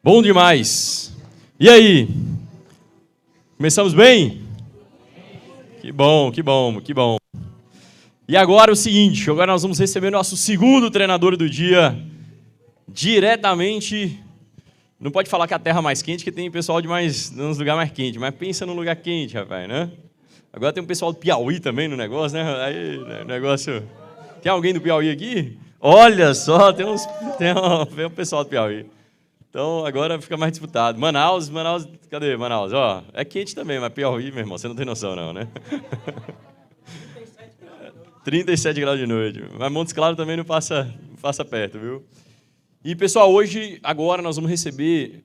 Bom demais. E aí? Começamos bem? Que bom, que bom, que bom. E agora é o seguinte, agora nós vamos receber nosso segundo treinador do dia, diretamente... Não pode falar que é a terra mais quente, que tem pessoal de nos lugares mais quentes, mas pensa num lugar quente, rapaz, né? Agora tem um pessoal do Piauí também no negócio, né? Aí, negócio... Tem alguém do Piauí aqui? Olha só, tem um pessoal do Piauí. Então, agora fica mais disputado. Manaus, cadê Manaus? Ó, é quente também, mas Piauí, meu irmão, você não tem noção não, né? 37 graus de noite. Mas Montes Claros também não passa perto, viu? E, pessoal, agora nós vamos receber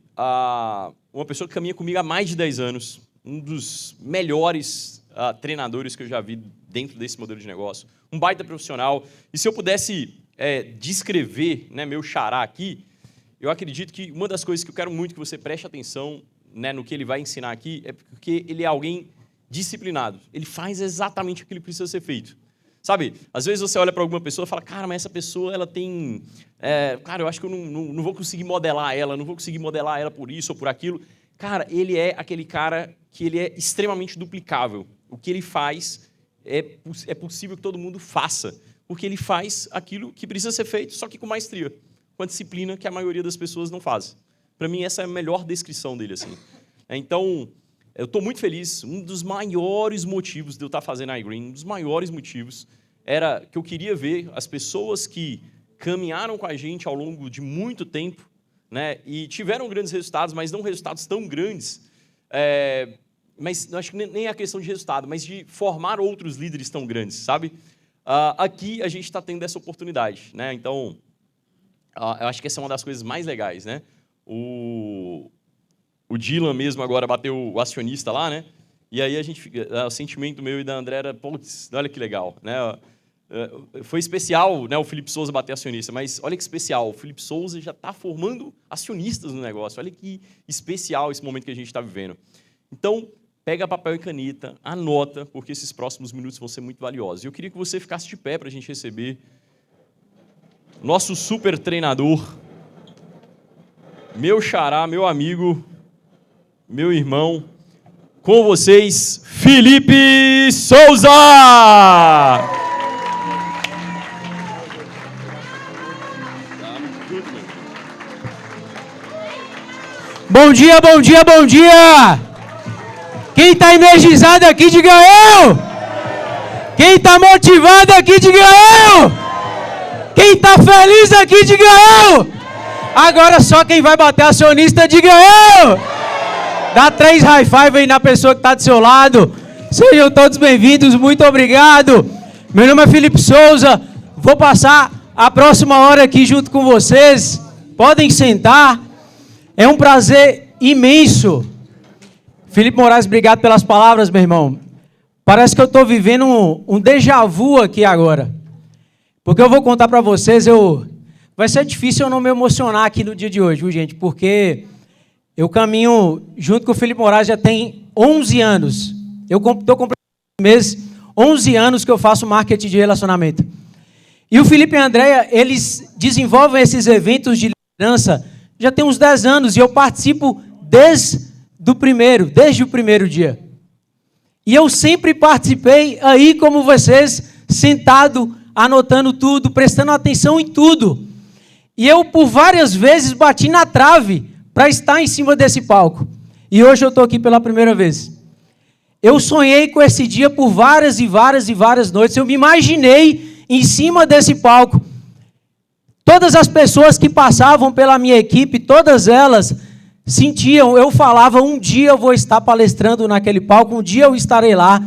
uma pessoa que caminha comigo há mais de 10 anos, um dos melhores treinadores que eu já vi dentro desse modelo de negócio, um baita profissional. E se eu pudesse descrever, né, meu xará aqui, eu acredito que uma das coisas que eu quero muito que você preste atenção, né, no que ele vai ensinar aqui é porque ele é alguém disciplinado. Ele faz exatamente aquilo que precisa ser feito. Sabe, às vezes você olha para alguma pessoa e fala, cara, mas essa pessoa, ela tem... cara, eu acho que eu não vou conseguir modelar ela, não vou conseguir modelar ela por isso ou por aquilo. Cara, ele é aquele cara que ele é extremamente duplicável. O que ele faz é possível que todo mundo faça, porque ele faz aquilo que precisa ser feito, só que com maestria, com a disciplina que a maioria das pessoas não faz. Para mim, essa é a melhor descrição dele, assim. Então, eu estou muito feliz. Um dos maiores motivos de eu estar fazendo a iGreen, um dos maiores motivos, era que eu queria ver as pessoas que caminharam com a gente ao longo de muito tempo, né, e tiveram grandes resultados, mas não resultados tão grandes, mas acho que nem é a questão de resultado, mas de formar outros líderes tão grandes, sabe? Aqui a gente está tendo essa oportunidade, né? Então, eu acho que essa é uma das coisas mais legais, né? O Dylan mesmo agora bateu o acionista lá, né? E aí o sentimento meu e da André era, putz, olha que legal, né? Foi especial, né, o Felipe Souza bater acionista, mas olha que especial, o Felipe Souza já está formando acionistas no negócio. Olha que especial esse momento que a gente está vivendo. Então, pega papel e caneta, anota, porque esses próximos minutos vão ser muito valiosos. Eu queria que você ficasse de pé para a gente receber nosso super treinador, meu xará, meu amigo, meu irmão, com vocês, Felipe Souza! Bom dia, bom dia, bom dia! Quem está energizado aqui, diga eu! Quem está motivado aqui, diga eu! Quem está feliz aqui, diga eu! Agora só quem vai bater acionista, diga eu! Dá 3 high five aí na pessoa que está do seu lado. Sejam todos bem-vindos, muito obrigado. Meu nome é Felipe Souza, vou passar a próxima hora aqui junto com vocês. Podem sentar. É um prazer imenso. Felipe Moraes, obrigado pelas palavras, meu irmão. Parece que eu estou vivendo um déjà vu aqui agora. Porque eu vou contar para vocês, vai ser difícil eu não me emocionar aqui no dia de hoje, viu, gente? Porque eu caminho junto com o Felipe Moraes já tem 11 anos. Eu estou completando meses, 11 anos que eu faço marketing de relacionamento. E o Felipe e a Andréia, eles desenvolvem esses eventos de liderança já tem uns 10 anos e eu participo desde o primeiro dia. E eu sempre participei aí como vocês, sentado, anotando tudo, prestando atenção em tudo. E eu, por várias vezes, bati na trave para estar em cima desse palco. E hoje eu estou aqui pela primeira vez. Eu sonhei com esse dia por várias e várias e várias noites. Eu me imaginei em cima desse palco. Todas as pessoas que passavam pela minha equipe, todas elas sentiam, eu falava, um dia eu vou estar palestrando naquele palco, um dia eu estarei lá.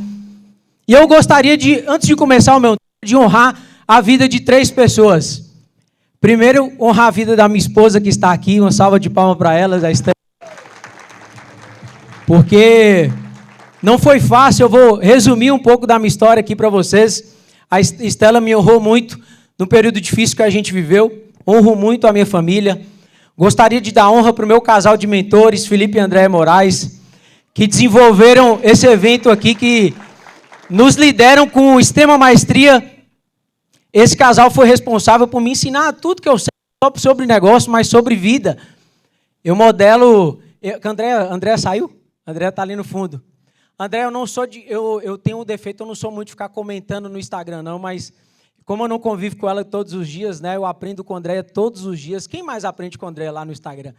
E eu gostaria de, antes de começar o meu tempo, de honrar a vida de 3 pessoas. Primeiro, honrar a vida da minha esposa que está aqui, uma salva de palmas para ela, a Estela. Porque não foi fácil, eu vou resumir um pouco da minha história aqui para vocês. A Estela me honrou muito no período difícil que a gente viveu, honro muito a minha família. Gostaria de dar honra para o meu casal de mentores, Felipe e André Moraes, que desenvolveram esse evento aqui, que nos lideram com extrema maestria. Esse casal foi responsável por me ensinar tudo que eu sei, não só sobre negócio, mas sobre vida. Eu modelo... André saiu? André está ali no fundo. André, eu não sou de... Eu tenho um defeito, eu não sou muito de ficar comentando no Instagram, não, mas como eu não convivo com ela todos os dias, né, eu aprendo com a Andréia todos os dias. Quem mais aprende com a Andréia lá no Instagram?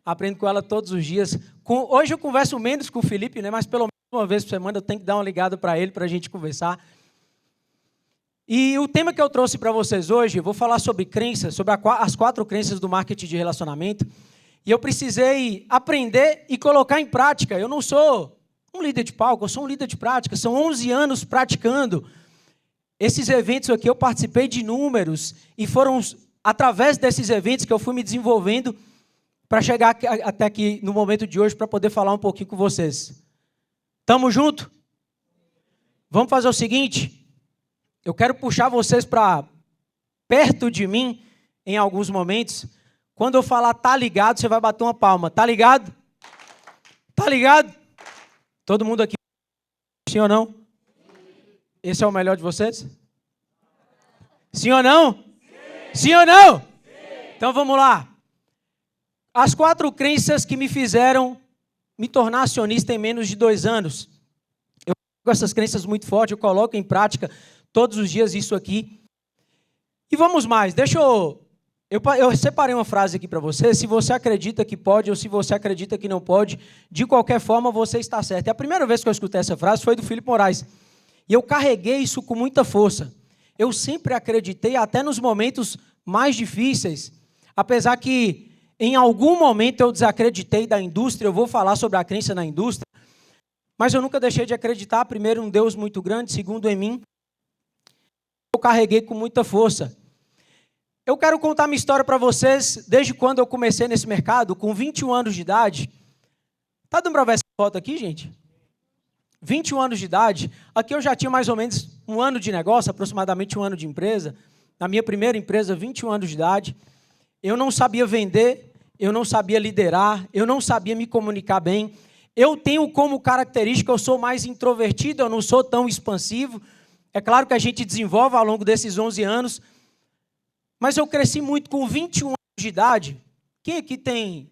Aprendo com ela todos os dias. Hoje eu converso menos com o Felipe, né, mas pelo menos uma vez por semana eu tenho que dar uma ligada para ele, para a gente conversar. E o tema que eu trouxe para vocês hoje, eu vou falar sobre crenças, sobre as 4 crenças do marketing de relacionamento. E eu precisei aprender e colocar em prática. Eu não sou um líder de palco, eu sou um líder de prática. São 11 anos praticando. Esses eventos aqui eu participei de inúmeros e foram através desses eventos que eu fui me desenvolvendo para chegar até aqui no momento de hoje para poder falar um pouquinho com vocês. Tamo junto? Vamos fazer o seguinte, eu quero puxar vocês para perto de mim em alguns momentos. Quando eu falar tá ligado, você vai bater uma palma. Tá ligado? Tá ligado? Todo mundo aqui, sim ou não? Esse é o melhor de vocês? Sim ou não? Sim, sim ou não? Sim. Então vamos lá. As 4 crenças que me fizeram me tornar acionista em menos de 2 anos. Eu com essas crenças muito fortes, eu coloco em prática todos os dias isso aqui. E vamos mais, eu separei uma frase aqui para você. Se você acredita que pode ou se você acredita que não pode, de qualquer forma você está certo. E a primeira vez que eu escutei essa frase foi do Filipe Moraes. E eu carreguei isso com muita força. Eu sempre acreditei, até nos momentos mais difíceis, apesar que em algum momento eu desacreditei da indústria, eu vou falar sobre a crença na indústria, mas eu nunca deixei de acreditar, primeiro, em um Deus muito grande, segundo, em mim. Eu carreguei com muita força. Eu quero contar minha história para vocês, desde quando eu comecei nesse mercado, com 21 anos de idade. Tá dando para ver essa foto aqui, gente? 21 anos de idade. Aqui eu já tinha mais ou menos 1 ano de negócio, aproximadamente 1 ano de empresa. Na minha primeira empresa, 21 anos de idade. Eu não sabia vender, eu não sabia liderar, eu não sabia me comunicar bem. Eu tenho como característica, eu sou mais introvertido, eu não sou tão expansivo. É claro que a gente desenvolve ao longo desses 11 anos, mas eu cresci muito com 21 anos de idade. Quem aqui tem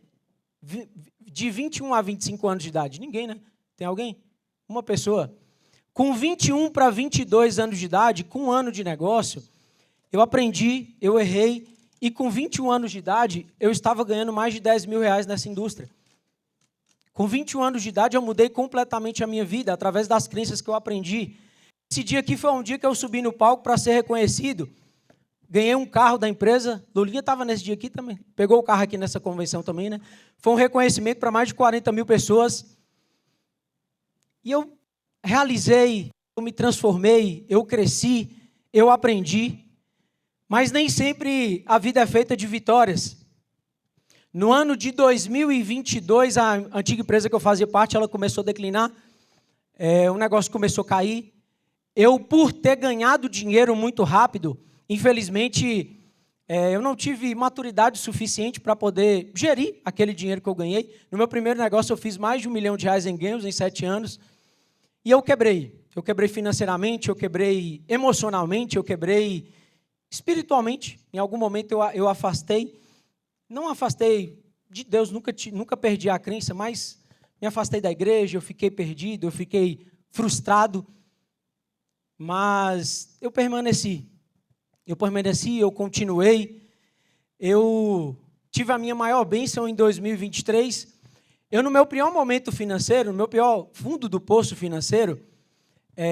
de 21 a 25 anos de idade? Ninguém, né? Tem alguém? Uma pessoa. Com 21 para 22 anos de idade, com 1 ano de negócio, eu aprendi, eu errei, e com 21 anos de idade, eu estava ganhando mais de 10 mil reais nessa indústria. Com 21 anos de idade, eu mudei completamente a minha vida, através das crenças que eu aprendi. Esse dia aqui foi um dia que eu subi no palco para ser reconhecido. Ganhei um carro da empresa. Lulinha estava nesse dia aqui também. Pegou o carro aqui nessa convenção também, né? Foi um reconhecimento para mais de 40 mil pessoas. E eu realizei, eu me transformei, eu cresci, eu aprendi. Mas nem sempre a vida é feita de vitórias. No ano de 2022, a antiga empresa que eu fazia parte, ela começou a declinar. O negócio começou a cair. Eu, por ter ganhado dinheiro muito rápido, infelizmente, eu não tive maturidade suficiente para poder gerir aquele dinheiro que eu ganhei. No meu primeiro negócio, eu fiz mais de R$1 milhão em ganhos em 7 anos. E eu quebrei. Eu quebrei financeiramente, eu quebrei emocionalmente, eu quebrei espiritualmente. Em algum momento eu afastei. Não afastei de Deus, nunca perdi a crença, mas me afastei da igreja, eu fiquei perdido, eu fiquei frustrado. Mas eu permaneci, eu continuei, eu tive a minha maior bênção em 2023. Eu, no meu pior momento financeiro, no meu pior fundo do poço financeiro,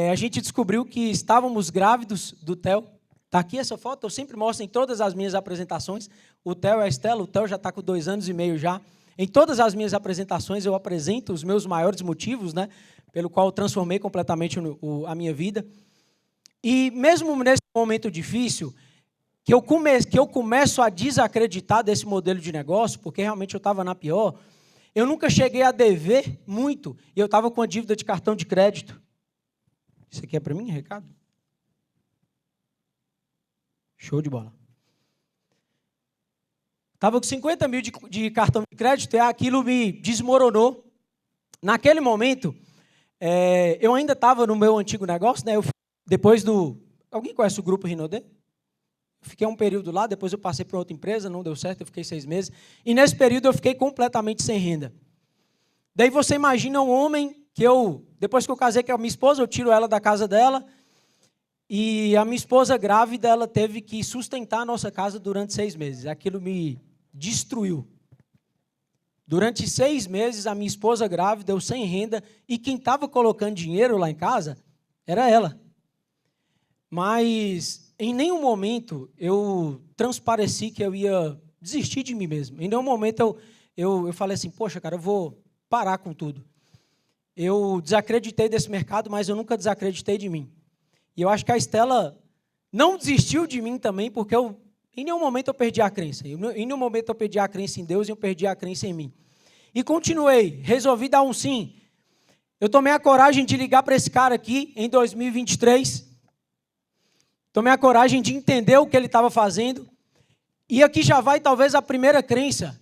a gente descobriu que estávamos grávidos do Theo. Está aqui essa foto, eu sempre mostro em todas as minhas apresentações. O Theo e a Estela, o Theo já está com 2 anos e meio já. Em todas as minhas apresentações eu apresento os meus maiores motivos, né, pelo qual eu transformei completamente a minha vida. E mesmo nesse momento difícil, que eu começo a desacreditar desse modelo de negócio, porque realmente eu estava na pior, eu nunca cheguei a dever muito, e eu estava com a dívida de cartão de crédito. Isso aqui é para mim, recado? Show de bola. Estava com 50 mil de cartão de crédito e aquilo me desmoronou. Naquele momento, eu ainda estava no meu antigo negócio, né? Depois do... Alguém conhece o Grupo Rinodê? fiquei um período lá, depois eu passei para outra empresa, não deu certo, eu fiquei 6 meses. E nesse período eu fiquei completamente sem renda. Daí você imagina um homem que depois que eu casei com a minha esposa, eu tiro ela da casa dela, e a minha esposa grávida, ela teve que sustentar a nossa casa durante 6 meses. Aquilo me destruiu. Durante 6 meses, a minha esposa grávida, eu sem renda, e quem estava colocando dinheiro lá em casa era ela. Mas em nenhum momento eu transpareci que eu ia desistir de mim mesmo. Em nenhum momento eu falei assim, poxa, cara, eu vou parar com tudo. Eu desacreditei desse mercado, mas eu nunca desacreditei de mim. E eu acho que a Estela não desistiu de mim também, porque em nenhum momento eu perdi a crença. Em nenhum momento eu perdi a crença em Deus e eu perdi a crença em mim. E continuei, resolvi dar um sim. Eu tomei a coragem de ligar para esse cara aqui em 2023. Tomei a coragem de entender o que ele estava fazendo. E aqui já vai talvez a primeira crença.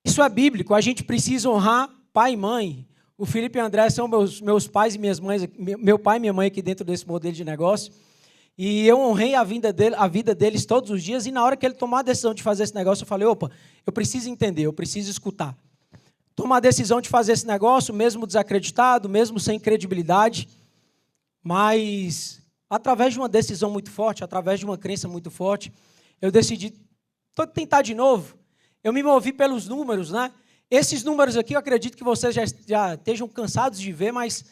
Isso é bíblico, a gente precisa honrar pai e mãe. O Felipe e o André são meus pais e minhas mães, meu pai e minha mãe aqui dentro desse modelo de negócio. E eu honrei a vida deles todos os dias. E na hora que ele tomou a decisão de fazer esse negócio, eu falei, opa, eu preciso entender, eu preciso escutar. Tomar a decisão de fazer esse negócio, mesmo desacreditado, mesmo sem credibilidade. Mas, através de uma decisão muito forte, através de uma crença muito forte, eu decidi tentar de novo. Eu me movi pelos números, né? Esses números aqui, eu acredito que vocês já estejam cansados de ver, mas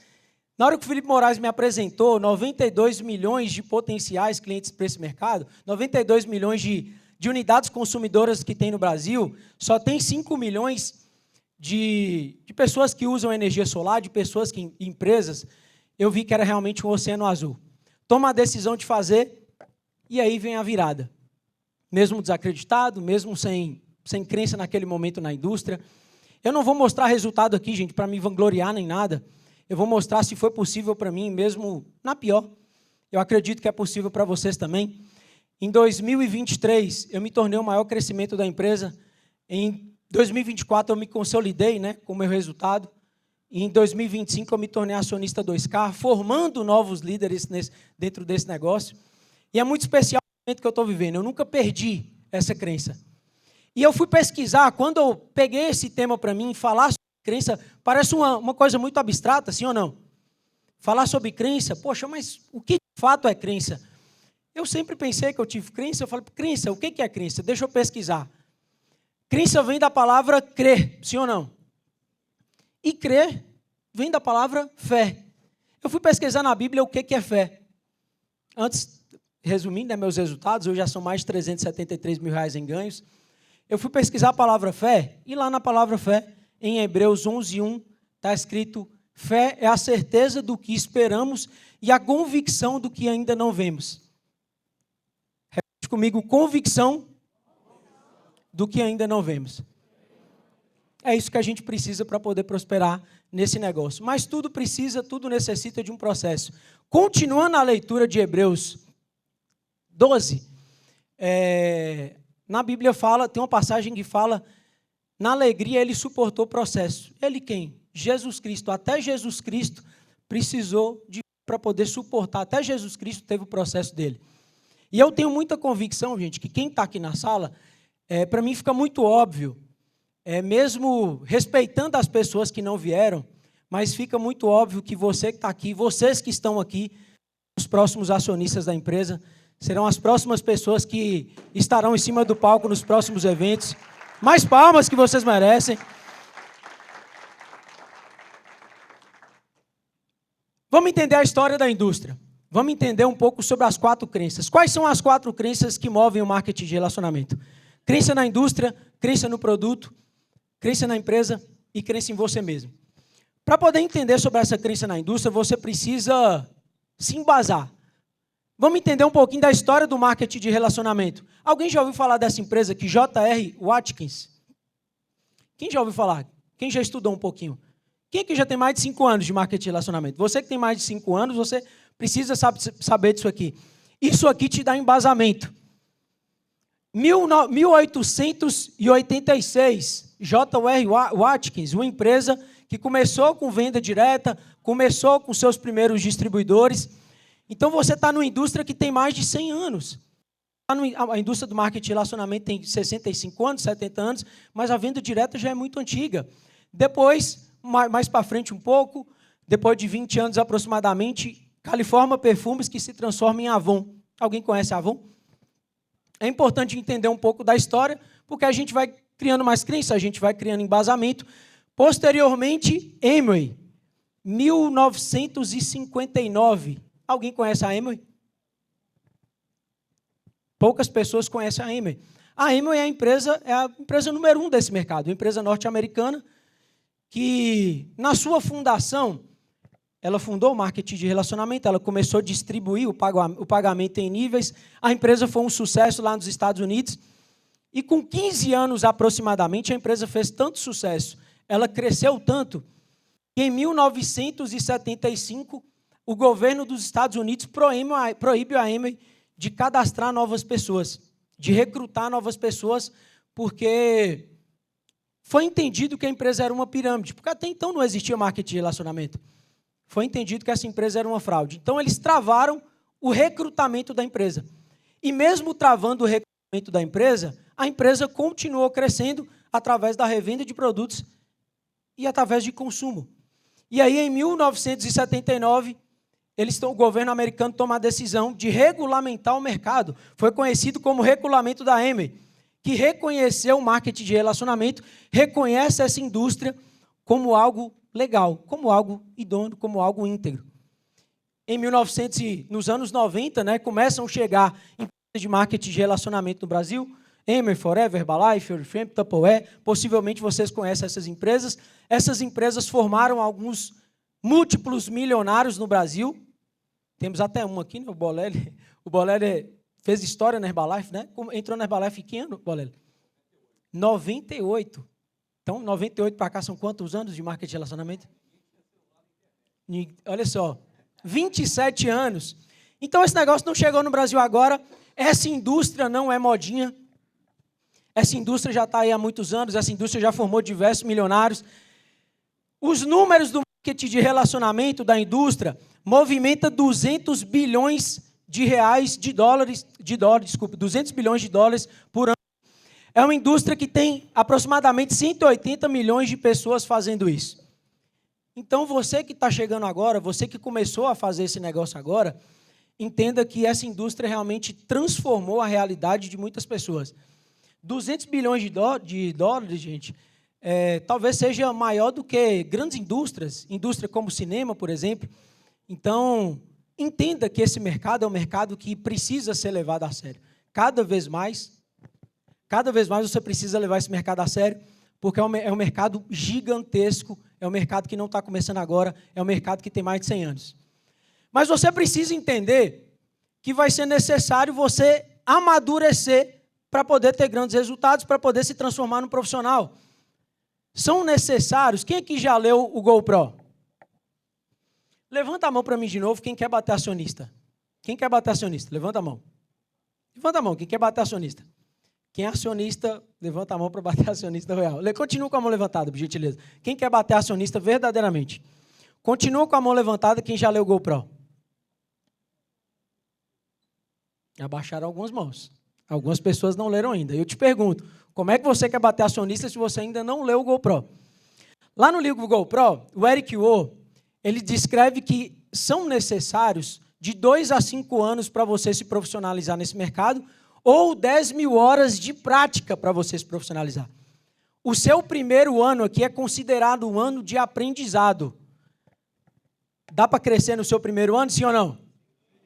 na hora que o Felipe Moraes me apresentou 92 milhões de potenciais clientes para esse mercado, 92 milhões de unidades consumidoras que tem no Brasil, só tem 5 milhões de pessoas que usam energia solar, de pessoas empresas, eu vi que era realmente um oceano azul. Toma a decisão de fazer, e aí vem a virada. Mesmo desacreditado, mesmo sem crença naquele momento na indústria. Eu não vou mostrar resultado aqui, gente, para me vangloriar nem nada. Eu vou mostrar se foi possível para mim, mesmo na pior. Eu acredito que é possível para vocês também. Em 2023, eu me tornei o maior crescimento da empresa. Em 2024, eu me consolidei, né, com o meu resultado. E em 2025, eu me tornei acionista 2K, formando novos líderes dentro desse negócio. E é muito especial o momento que eu estou vivendo. Eu nunca perdi essa crença. E eu fui pesquisar, quando eu peguei esse tema para mim, falar sobre crença, parece uma coisa muito abstrata, sim ou não? Falar sobre crença, poxa, mas o que de fato é crença? Eu sempre pensei que eu tive crença, eu falei, crença, o que é crença? Deixa eu pesquisar. Crença vem da palavra crer, sim ou não? E crer vem da palavra fé. Eu fui pesquisar na Bíblia o que é fé. Antes, resumindo, né, meus resultados, hoje já são mais de 373 mil reais em ganhos. Eu fui pesquisar a palavra fé, e lá na palavra fé, em Hebreus 11:1, está escrito, fé é a certeza do que esperamos e a convicção do que ainda não vemos. Repete comigo, convicção do que ainda não vemos. É isso que a gente precisa para poder prosperar nesse negócio. Mas tudo necessita de um processo. Continuando a leitura de Hebreus 12, na Bíblia tem uma passagem que fala, na alegria ele suportou o processo. Ele quem? Jesus Cristo. Até Jesus Cristo precisou para poder suportar. Até Jesus Cristo teve o processo dele. E eu tenho muita convicção, gente, que quem está aqui na sala, para mim fica muito óbvio, mesmo respeitando as pessoas que não vieram, mas fica muito óbvio que você que está aqui, vocês que estão aqui, os próximos acionistas da empresa, serão as próximas pessoas que estarão em cima do palco nos próximos eventos. Mais palmas que vocês merecem. Vamos entender a história da indústria. Vamos entender um pouco sobre as 4 crenças. Quais são as 4 crenças que movem o marketing de relacionamento? Crença na indústria, crença no produto, crença na empresa e crença em você mesmo. Para poder entender sobre essa crença na indústria, você precisa se embasar. Vamos entender um pouquinho da história do marketing de relacionamento. Alguém já ouviu falar dessa empresa aqui, J.R. Watkins? Quem já ouviu falar? Quem já estudou um pouquinho? Quem aqui já tem mais de 5 anos de marketing de relacionamento? Você que tem mais de 5 anos, você precisa saber disso aqui. Isso aqui te dá embasamento. 1886, J.R. Watkins, uma empresa que começou com venda direta, começou com seus primeiros distribuidores. Então, você está numa indústria que tem mais de 100 anos. A indústria do marketing de relacionamento tem 65 anos, 70 anos, mas a venda direta já é muito antiga. Depois, mais para frente um pouco, depois de 20 anos aproximadamente, California Perfumes, que se transforma em Avon. Alguém conhece a Avon? É importante entender um pouco da história, porque a gente vai criando mais crença, a gente vai criando embasamento. Posteriormente, Amway, 1959. Alguém conhece a Amway? Poucas pessoas conhecem a Amway. A Amway é a empresa número 1 desse mercado, uma empresa norte-americana que, na sua fundação, ela fundou o marketing de relacionamento, ela começou a distribuir o pagamento em níveis. A empresa foi um sucesso lá nos Estados Unidos. E com 15 anos aproximadamente, a empresa fez tanto sucesso, ela cresceu tanto, que em 1975, o governo dos Estados Unidos proíbe a Amway de cadastrar novas pessoas, de recrutar novas pessoas, porque foi entendido que a empresa era uma pirâmide, porque até então não existia marketing de relacionamento. Foi entendido que essa empresa era uma fraude. Então, eles travaram o recrutamento da empresa. E mesmo travando o recrutamento da empresa, a empresa continuou crescendo através da revenda de produtos e através de consumo. E aí, em 1979, o governo americano toma a decisão de regulamentar o mercado. Foi conhecido como regulamento da Amway, que reconheceu o marketing de relacionamento, reconhece essa indústria como algo legal, como algo idôneo, como algo íntegro. Nos anos 90, começam a chegar empresas de marketing de relacionamento no Brasil, Amway, Forever, Herbalife, Oriflame, Tupperware, possivelmente vocês conhecem essas empresas. Essas empresas formaram alguns múltiplos milionários no Brasil. Temos até um aqui, o Bolelli. O Bolelli fez história na Herbalife, né? Entrou na Herbalife em que ano, Bolelli? 98. Então, 98 para cá são quantos anos de marketing de relacionamento? Olha só, 27 anos. Então, esse negócio não chegou no Brasil agora. Essa indústria não é modinha. Essa indústria já está aí há muitos anos. Essa indústria já formou diversos milionários. Os números do marketing de relacionamento da indústria movimenta 200 bilhões de reais, de dólares, 200 bilhões de dólares por ano. É uma indústria que tem aproximadamente 180 milhões de pessoas fazendo isso. Então, você que está chegando agora, você que começou a fazer esse negócio agora, entenda que essa indústria realmente transformou a realidade de muitas pessoas. 200 bilhões de dólares, gente, talvez seja maior do que grandes indústrias, indústria como cinema, por exemplo. Então, entenda que esse mercado é um mercado que precisa ser levado a sério. Cada vez mais você precisa levar esse mercado a sério, porque é um mercado gigantesco, é um mercado que não está começando agora, é um mercado que tem mais de 100 anos. Mas você precisa entender que vai ser necessário você amadurecer para poder ter grandes resultados, para poder se transformar num profissional. São necessários... Quem aqui já leu o GoPro? Levanta a mão para mim de novo, quem quer bater acionista. Quem quer bater acionista? Levanta a mão. Levanta a mão, quem quer bater acionista. Quem é acionista, levanta a mão para bater acionista real. Continua com a mão levantada, por gentileza. Quem quer bater acionista verdadeiramente? Continua com a mão levantada quem já leu o GoPro. Abaixaram algumas mãos. Algumas pessoas não leram ainda. Eu te pergunto, como é que você quer bater acionista se você ainda não leu o GoPro? Lá no livro GoPro, o Eric Wo, ele descreve que são necessários de 2 a 5 anos para você se profissionalizar nesse mercado, ou 10 mil horas de prática para você se profissionalizar. O seu primeiro ano aqui é considerado um ano de aprendizado. Dá para crescer no seu primeiro ano, sim ou não?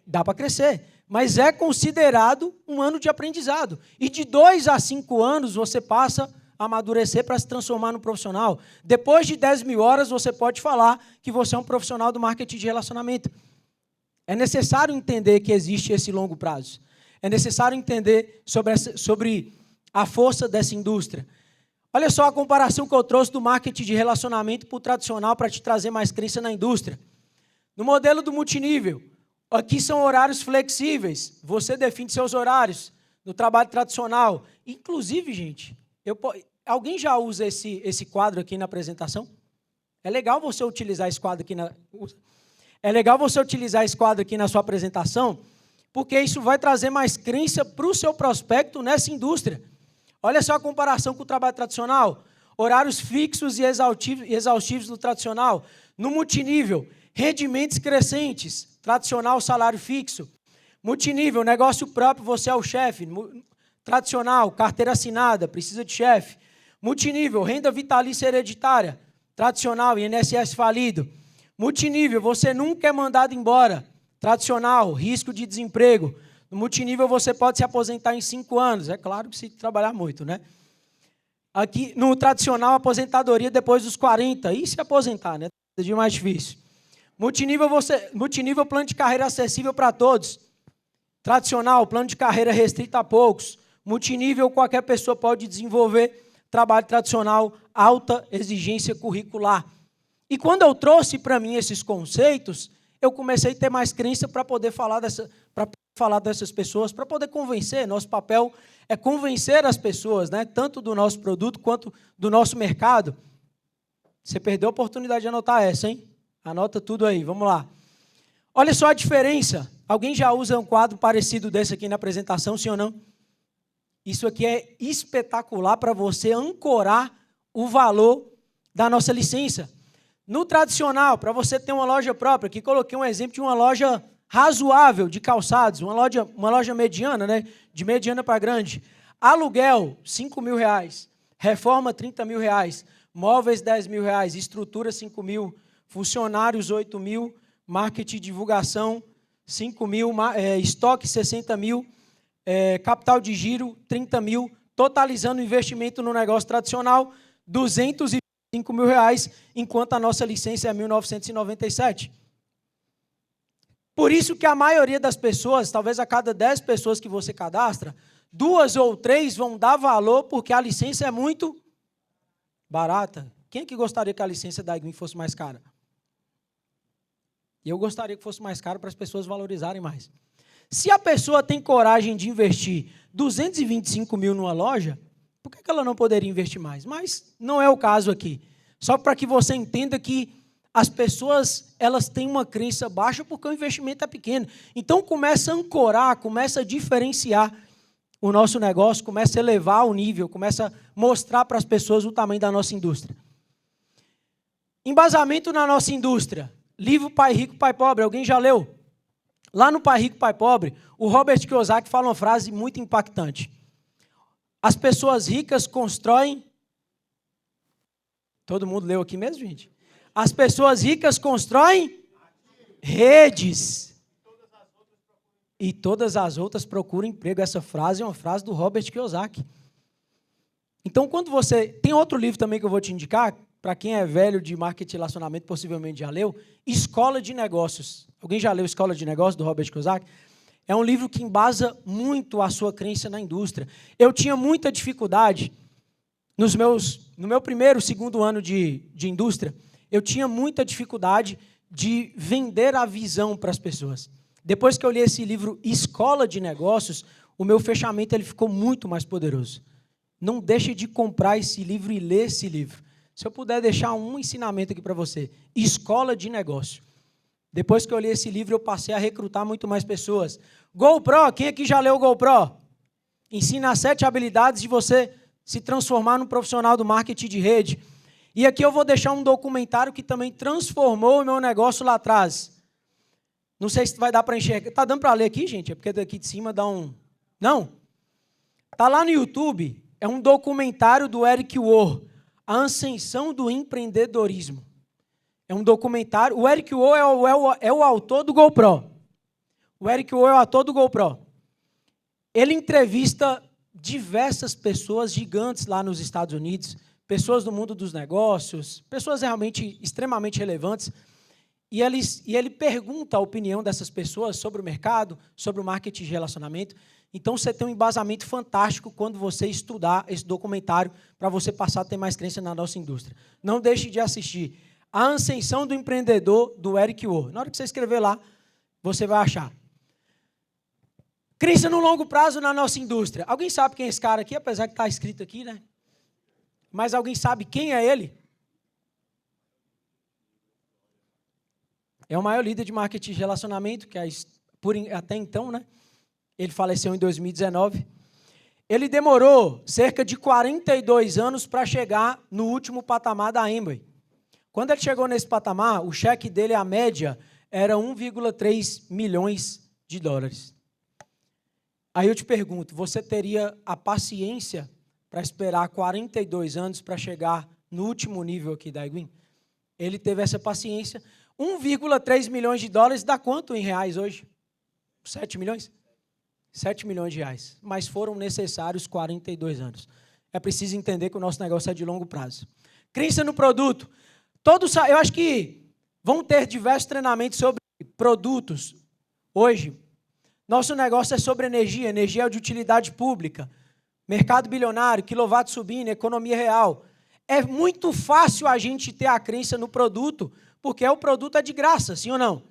Dá para crescer, mas é considerado um ano de aprendizado. E de 2 a 5 anos você passa a amadurecer para se transformar num profissional. Depois de 10 mil horas você pode falar que você é um profissional do marketing de relacionamento. É necessário entender que existe esse longo prazo. É necessário entender sobre a força dessa indústria. Olha só a comparação que eu trouxe do marketing de relacionamento para o tradicional para te trazer mais crença na indústria. No modelo do multinível, aqui são horários flexíveis. Você define seus horários no trabalho tradicional. Inclusive, gente, alguém já usa esse quadro aqui na apresentação? É legal você utilizar esse quadro aqui na sua apresentação, porque isso vai trazer mais crença para o seu prospecto nessa indústria. Olha só a comparação com o trabalho tradicional. Horários fixos e exaustivos no tradicional. No multinível, rendimentos crescentes. Tradicional, salário fixo. Multinível, negócio próprio, você é o chefe. Tradicional, carteira assinada, precisa de chefe. Multinível, renda vitalícia hereditária. Tradicional, INSS falido. Multinível, você nunca é mandado embora. Tradicional, risco de desemprego. No multinível, você pode se aposentar em 5 anos. É claro que se trabalhar muito, né? Aqui, no tradicional, aposentadoria depois dos 40. E se aposentar, né? É de mais difícil. Multinível, plano de carreira acessível para todos. Tradicional, plano de carreira restrito a poucos. Multinível, qualquer pessoa pode desenvolver. Trabalho tradicional, alta exigência curricular. E quando eu trouxe para mim esses conceitos, eu comecei a ter mais crença para poder falar dessas pessoas, para poder convencer. Nosso papel é convencer as pessoas, né? Tanto do nosso produto quanto do nosso mercado. Você perdeu a oportunidade de anotar essa, hein? Anota tudo aí, vamos lá. Olha só a diferença. Alguém já usa um quadro parecido desse aqui na apresentação, sim ou não? Isso aqui é espetacular para você ancorar o valor da nossa licença. No tradicional, para você ter uma loja própria, aqui coloquei um exemplo de uma loja razoável de calçados, uma loja mediana, né? De mediana para grande. Aluguel, R$5.000. Reforma, R$30.000. Móveis, R$10.000. Estrutura, R$5.000. Funcionários, R$8.000. Marketing e divulgação, R$5.000. Estoque, R$60.000. Capital de giro, R$30.000. Totalizando o investimento no negócio tradicional, R$205.000, enquanto a nossa licença é R$1.997. Por isso que a maioria das pessoas, talvez a cada 10 pessoas que você cadastra, 2 ou 3 vão dar valor porque a licença é muito barata. Quem é que gostaria que a licença da Igwin fosse mais cara? Eu gostaria que fosse mais cara para as pessoas valorizarem mais. Se a pessoa tem coragem de investir R$225.000 numa loja, por que ela não poderia investir mais? Mas não é o caso aqui. Só para que você entenda que as pessoas elas têm uma crença baixa porque o investimento é pequeno. Então, começa a ancorar, começa a diferenciar o nosso negócio, começa a elevar o nível, começa a mostrar para as pessoas o tamanho da nossa indústria. Embasamento na nossa indústria. Livro Pai Rico, Pai Pobre. Alguém já leu? Lá no Pai Rico, Pai Pobre, o Robert Kiyosaki fala uma frase muito impactante. As pessoas ricas constroem... Todo mundo leu aqui mesmo, gente? As pessoas ricas constroem redes. E todas as outras procuram emprego. Essa frase é uma frase do Robert Kiyosaki. Então, quando você... Tem outro livro também que eu vou te indicar, para quem é velho de marketing e relacionamento, possivelmente já leu, Escola de Negócios. Alguém já leu Escola de Negócios, do Robert Kiyosaki? É um livro que embasa muito a sua crença na indústria. Eu tinha muita dificuldade, no meu primeiro, segundo ano de indústria, eu tinha muita dificuldade de vender a visão para as pessoas. Depois que eu li esse livro, Escola de Negócios, o meu fechamento ele ficou muito mais poderoso. Não deixe de comprar esse livro e ler esse livro. Se eu puder deixar um ensinamento aqui para você, Escola de Negócio. Depois que eu li esse livro, eu passei a recrutar muito mais pessoas. GoPro, quem aqui já leu o GoPro? Ensina 7 habilidades de você se transformar num profissional do marketing de rede. E aqui eu vou deixar um documentário que também transformou o meu negócio lá atrás. Não sei se vai dar para enxergar. Está dando para ler aqui, gente? É porque daqui de cima dá um... Não? Está lá no YouTube. É um documentário do Eric Worre, A Ascensão do Empreendedorismo. É um documentário. O Eric Worre é o autor do GoPro. O Eric Worre é o autor do GoPro. Ele entrevista diversas pessoas gigantes lá nos Estados Unidos, pessoas do mundo dos negócios, pessoas realmente extremamente relevantes, e ele pergunta a opinião dessas pessoas sobre o mercado, sobre o marketing de relacionamento. Então, você tem um embasamento fantástico quando você estudar esse documentário para você passar a ter mais crença na nossa indústria. Não deixe de assistir A Ascensão do Empreendedor, do Eric Worre. Na hora que você escrever lá, você vai achar. Crença no longo prazo na nossa indústria. Alguém sabe quem é esse cara aqui? Apesar que está escrito aqui, né? Mas alguém sabe quem é ele? É o maior líder de marketing de relacionamento, que é até então, né? Ele faleceu em 2019. Ele demorou cerca de 42 anos para chegar no último patamar da Amway. Quando ele chegou nesse patamar, o cheque dele, a média, era 1,3 milhões de dólares. Aí eu te pergunto, você teria a paciência para esperar 42 anos para chegar no último nível aqui da iGuin? Ele teve essa paciência. 1,3 milhões de dólares dá quanto em reais hoje? 7 milhões? 7 milhões de reais. Mas foram necessários 42 anos. É preciso entender que o nosso negócio é de longo prazo. Crença no produto. Eu acho que vão ter diversos treinamentos sobre produtos hoje. Nosso negócio é sobre energia, energia de utilidade pública, mercado bilionário, quilowatt subindo, economia real. É muito fácil a gente ter a crença no produto, porque o produto é de graça, sim ou não?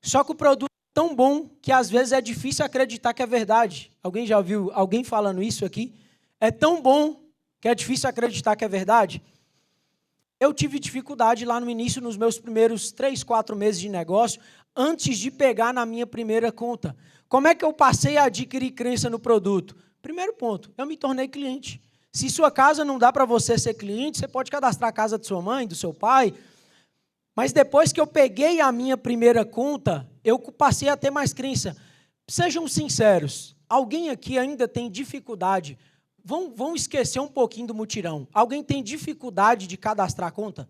Só que o produto é tão bom que às vezes é difícil acreditar que é verdade. Alguém já ouviu alguém falando isso aqui? É tão bom que é difícil acreditar que é verdade. Eu tive dificuldade lá no início, nos meus primeiros 3, 4 meses de negócio, antes de pegar na minha primeira conta. Como é que eu passei a adquirir crença no produto? Primeiro ponto, eu me tornei cliente. Se sua casa não dá para você ser cliente, você pode cadastrar a casa de sua mãe, do seu pai. Mas depois que eu peguei a minha primeira conta, eu passei a ter mais crença. Sejam sinceros, alguém aqui ainda tem dificuldade? Vão esquecer um pouquinho do mutirão. Alguém tem dificuldade de cadastrar a conta?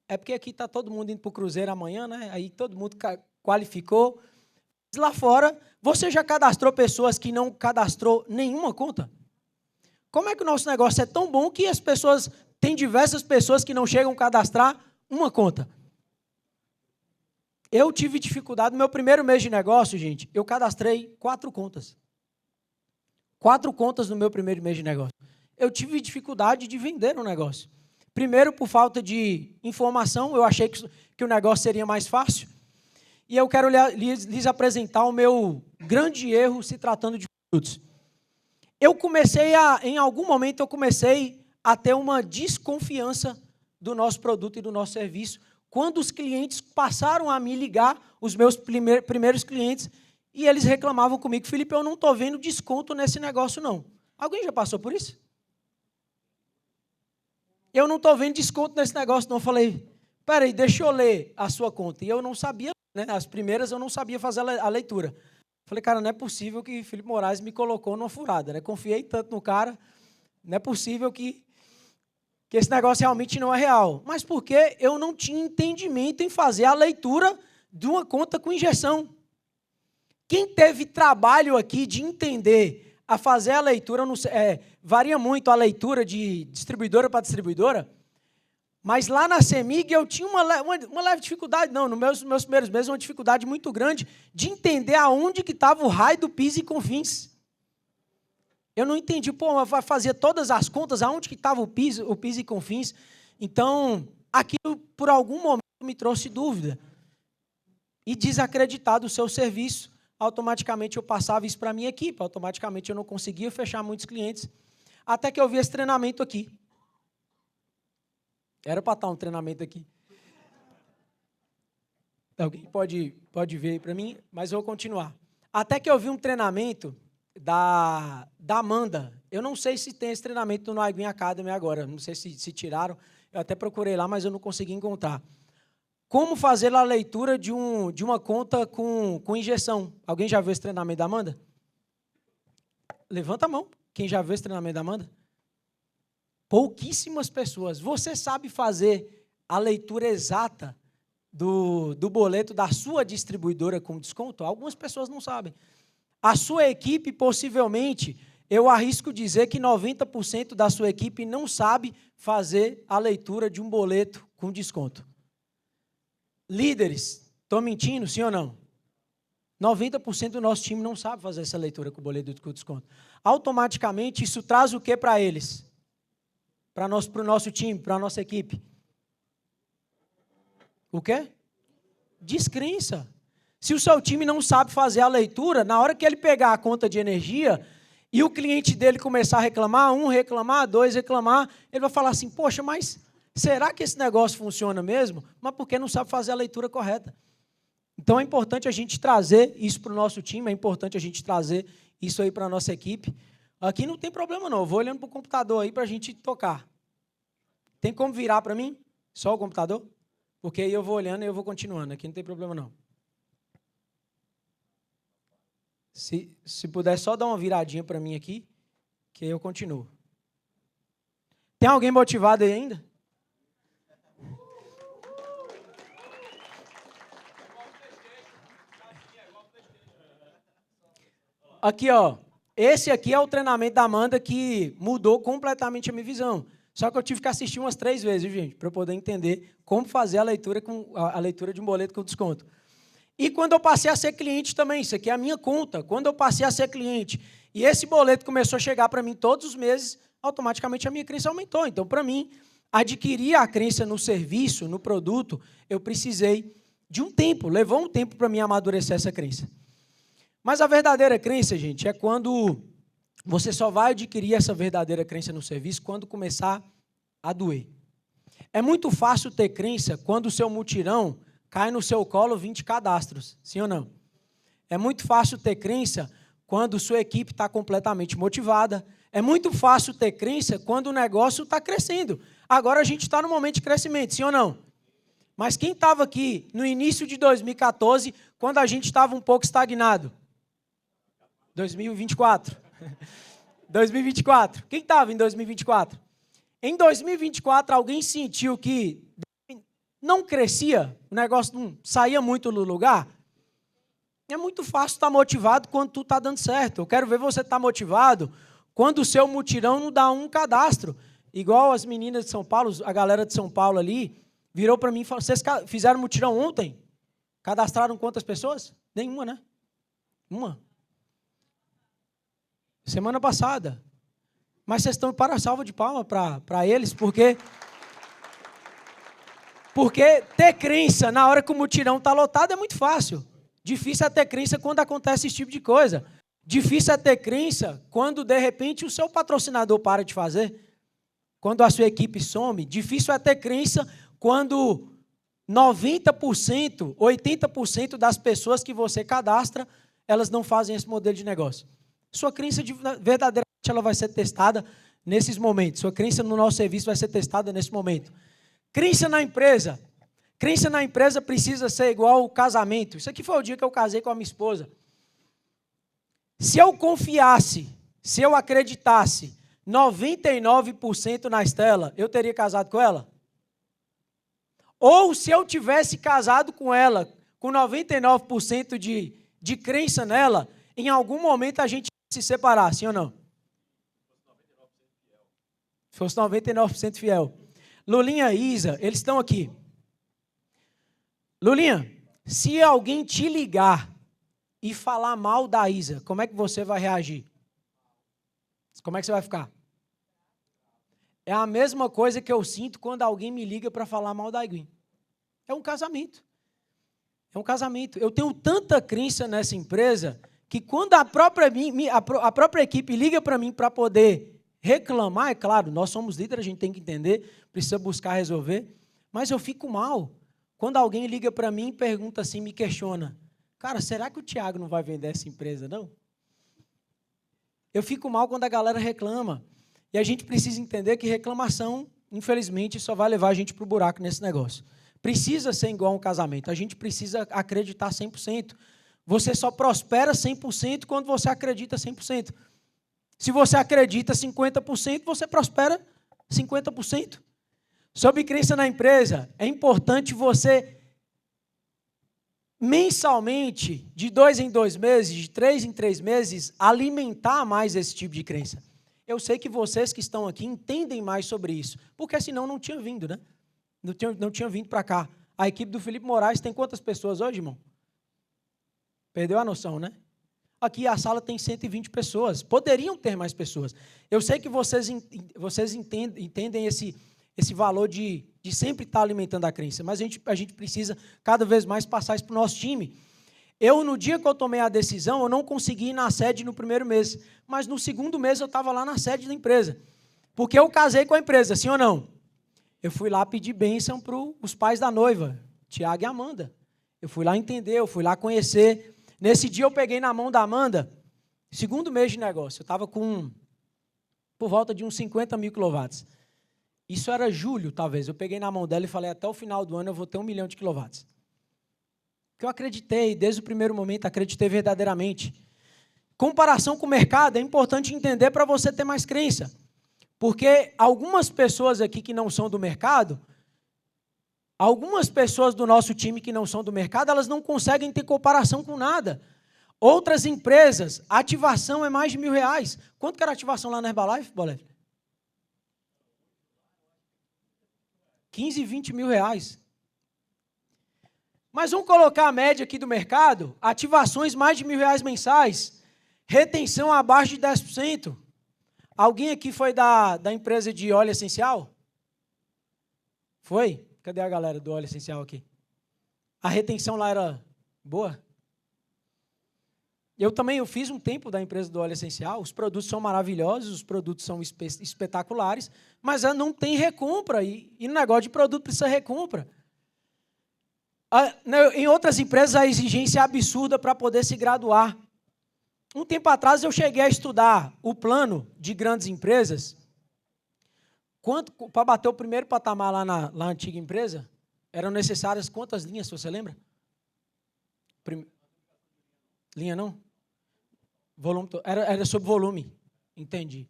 É porque aqui está todo mundo indo para o cruzeiro amanhã, né? Aí todo mundo qualificou. Lá fora, você já cadastrou pessoas que não cadastrou nenhuma conta? Como é que o nosso negócio é tão bom que as pessoas, tem diversas pessoas que não chegam a cadastrar uma conta? Eu tive dificuldade, no meu primeiro mês de negócio, gente, eu cadastrei 4 contas. 4 contas no meu primeiro mês de negócio. Eu tive dificuldade de vender um negócio. Primeiro, por falta de informação, eu achei que o negócio seria mais fácil. E eu quero lhes apresentar o meu grande erro se tratando de produtos. Em algum momento, eu comecei a ter uma desconfiança do nosso produto e do nosso serviço, quando os clientes passaram a me ligar, os meus primeiros clientes, e eles reclamavam comigo, Felipe, eu não estou vendo desconto nesse negócio, não. Alguém já passou por isso? Eu não estou vendo desconto nesse negócio, não. Eu falei, peraí, deixa eu ler a sua conta. E eu não sabia, né? As primeiras eu não sabia fazer a leitura. Falei, cara, não é possível que Felipe Moraes me colocou numa furada, né? Confiei tanto no cara, não é possível que esse negócio realmente não é real. Mas porque eu não tinha entendimento em fazer a leitura de uma conta com injeção. Quem teve trabalho aqui de entender a fazer a leitura, não sei, varia muito a leitura de distribuidora para distribuidora, mas lá na CEMIG eu tinha uma leve dificuldade, não, nos meus primeiros meses, uma dificuldade muito grande de entender aonde que estava o raio do PIS e COFINS. Eu não entendi, vai fazer todas as contas, aonde que estava o PIS e COFINS. Então, aquilo por algum momento me trouxe dúvida. E desacreditado o seu serviço, automaticamente eu passava isso para a minha equipe, automaticamente eu não conseguia fechar muitos clientes, até que eu vi esse treinamento aqui. Era para estar um treinamento aqui. Alguém pode ver aí para mim, mas eu vou continuar. Até que eu vi um treinamento da Amanda. Eu não sei se tem esse treinamento no iGuin Academy agora, não sei se tiraram, eu até procurei lá, mas eu não consegui encontrar. Como fazer a leitura de uma conta com injeção. Alguém já viu esse treinamento da Amanda? Levanta a mão. Quem já viu esse treinamento da Amanda? Pouquíssimas pessoas. Você sabe fazer a leitura exata do boleto da sua distribuidora com desconto? Algumas pessoas não sabem. A sua equipe, possivelmente, eu arrisco dizer que 90% da sua equipe não sabe fazer a leitura de um boleto com desconto. Líderes, estou mentindo, sim ou não? 90% do nosso time não sabe fazer essa leitura com o boleto com desconto. Automaticamente, isso traz o que para eles? Para o nosso time, para a nossa equipe? O quê? Descrença. Se o seu time não sabe fazer a leitura, na hora que ele pegar a conta de energia e o cliente dele começar a reclamar, 1 reclamar, 2 reclamar, ele vai falar assim, poxa, mas será que esse negócio funciona mesmo? Mas porque não sabe fazer a leitura correta. Então é importante a gente trazer isso para o nosso time, é importante a gente trazer isso aí para a nossa equipe. Aqui não tem problema não, eu vou olhando para o computador aí para a gente tocar. Tem como virar para mim? Só o computador? Porque aí eu vou olhando e eu vou continuando, aqui não tem problema não. Se puder só dar uma viradinha para mim aqui, que aí eu continuo. Tem alguém motivado aí ainda? Aqui, ó. Esse aqui é o treinamento da Amanda que mudou completamente a minha visão. Só que eu tive que assistir umas 3 vezes, viu, gente? Para eu poder entender como fazer a leitura de um boleto com desconto. E quando eu passei a ser cliente também, isso aqui é a minha conta. Quando eu passei a ser cliente e esse boleto começou a chegar para mim todos os meses, automaticamente a minha crença aumentou. Então, para mim, adquirir a crença no serviço, no produto, eu precisei de um tempo. Levou um tempo para mim amadurecer essa crença. Mas a verdadeira crença, gente, é quando você só vai adquirir essa verdadeira crença no serviço quando começar a doer. É muito fácil ter crença quando o seu mutirão cai no seu colo 20 cadastros, sim ou não? É muito fácil ter crença quando sua equipe está completamente motivada. É muito fácil ter crença quando o negócio está crescendo. Agora a gente está no momento de crescimento, sim ou não? Mas quem estava aqui no início de 2014, quando a gente estava um pouco estagnado? 2024. 2024. Quem estava em 2024? Em 2024, alguém sentiu que não crescia, o negócio não saía muito do lugar? É muito fácil estar motivado quando tudo está dando certo. Eu quero ver você estar motivado quando o seu mutirão não dá um cadastro. Igual as meninas de São Paulo, a galera de São Paulo ali, virou para mim e falou, vocês fizeram mutirão ontem? Cadastraram quantas pessoas? Nenhuma, né? Uma. Semana passada. Mas vocês estão para a salva de palmas para eles, porque ter crença na hora que o mutirão está lotado é muito fácil. Difícil é ter crença quando acontece esse tipo de coisa. Difícil é ter crença quando, de repente, o seu patrocinador para de fazer, quando a sua equipe some. Difícil é ter crença quando 90%, 80% das pessoas que você cadastra, elas não fazem esse modelo de negócio. Sua crença verdadeiramente ela vai ser testada nesses momentos. Sua crença no nosso serviço vai ser testada nesse momento. Crença na empresa. Crença na empresa precisa ser igual ao casamento. Isso aqui foi o dia que eu casei com a minha esposa. Se eu confiasse, se eu acreditasse 99% na Estela, eu teria casado com ela? Ou se eu tivesse casado com ela com 99% de crença nela, em algum momento a gente ia se separar, sim ou não? Fosse 99% fiel. Lulinha e Isa, eles estão aqui. Lulinha, se alguém te ligar e falar mal da Isa, como é que você vai reagir? Como é que você vai ficar? É a mesma coisa que eu sinto quando alguém me liga para falar mal da Iguim. É um casamento. É um casamento. Eu tenho tanta crença nessa empresa que quando a própria equipe liga para mim para poder reclamar, é claro, nós somos líderes, a gente tem que entender, precisa buscar resolver, mas eu fico mal quando alguém liga para mim e pergunta assim, me questiona, cara, será que o Thiago não vai vender essa empresa, não? Eu fico mal quando a galera reclama, e a gente precisa entender que reclamação, infelizmente, só vai levar a gente para o buraco nesse negócio. Precisa ser igual a um casamento, a gente precisa acreditar 100%. Você só prospera 100% quando você acredita 100%. Se você acredita 50%, você prospera 50%. Sobre crença na empresa, é importante você, mensalmente, de 2 em 2 meses, de 3 em 3 meses, alimentar mais esse tipo de crença. Eu sei que vocês que estão aqui entendem mais sobre isso, porque senão não tinha vindo, né? Não tinha vindo para cá. A equipe do Felipe Moraes tem quantas pessoas hoje, irmão? Perdeu a noção, né? Aqui a sala tem 120 pessoas. Poderiam ter mais pessoas. Eu sei que vocês entendem esse valor de sempre estar alimentando a crença, mas a gente precisa cada vez mais passar isso para o nosso time. No dia que eu tomei a decisão, eu não consegui ir na sede no primeiro mês, mas no segundo mês eu estava lá na sede da empresa, porque eu casei com a empresa, sim ou não? Eu fui lá pedir bênção para os pais da noiva, Tiago e Amanda. Eu fui lá entender, eu fui lá conhecer. Nesse dia eu peguei na mão da Amanda, segundo mês de negócio. Eu estava com por volta de uns 50 mil quilowatts. Isso era julho, talvez. Eu peguei na mão dela e falei, até o final do ano eu vou ter 1 milhão de quilowatts. Porque eu acreditei, desde o primeiro momento, acreditei verdadeiramente. Comparação com o mercado é importante entender para você ter mais crença. Porque algumas pessoas aqui que não são do mercado, algumas pessoas do nosso time que não são do mercado, elas não conseguem ter comparação com nada. Outras empresas, a ativação é mais de R$1.000. Quanto que era a ativação lá na Herbalife, Bolef? 15, 20 mil reais. Mas vamos colocar a média aqui do mercado, ativações mais de R$1.000 mensais, retenção abaixo de 10%. Alguém aqui foi da empresa de óleo essencial? Foi? Cadê a galera do óleo essencial aqui? A retenção lá era boa? Eu fiz um tempo da empresa do óleo essencial, os produtos são maravilhosos, os produtos são espetaculares, mas não tem recompra, e no negócio de produto precisa recompra. Em outras empresas a exigência é absurda para poder se graduar. Um tempo atrás eu cheguei a estudar o plano de grandes empresas. Para bater o primeiro patamar lá na antiga empresa, eram necessárias quantas linhas, você lembra? Linha não? Volume, era sobre volume, entendi.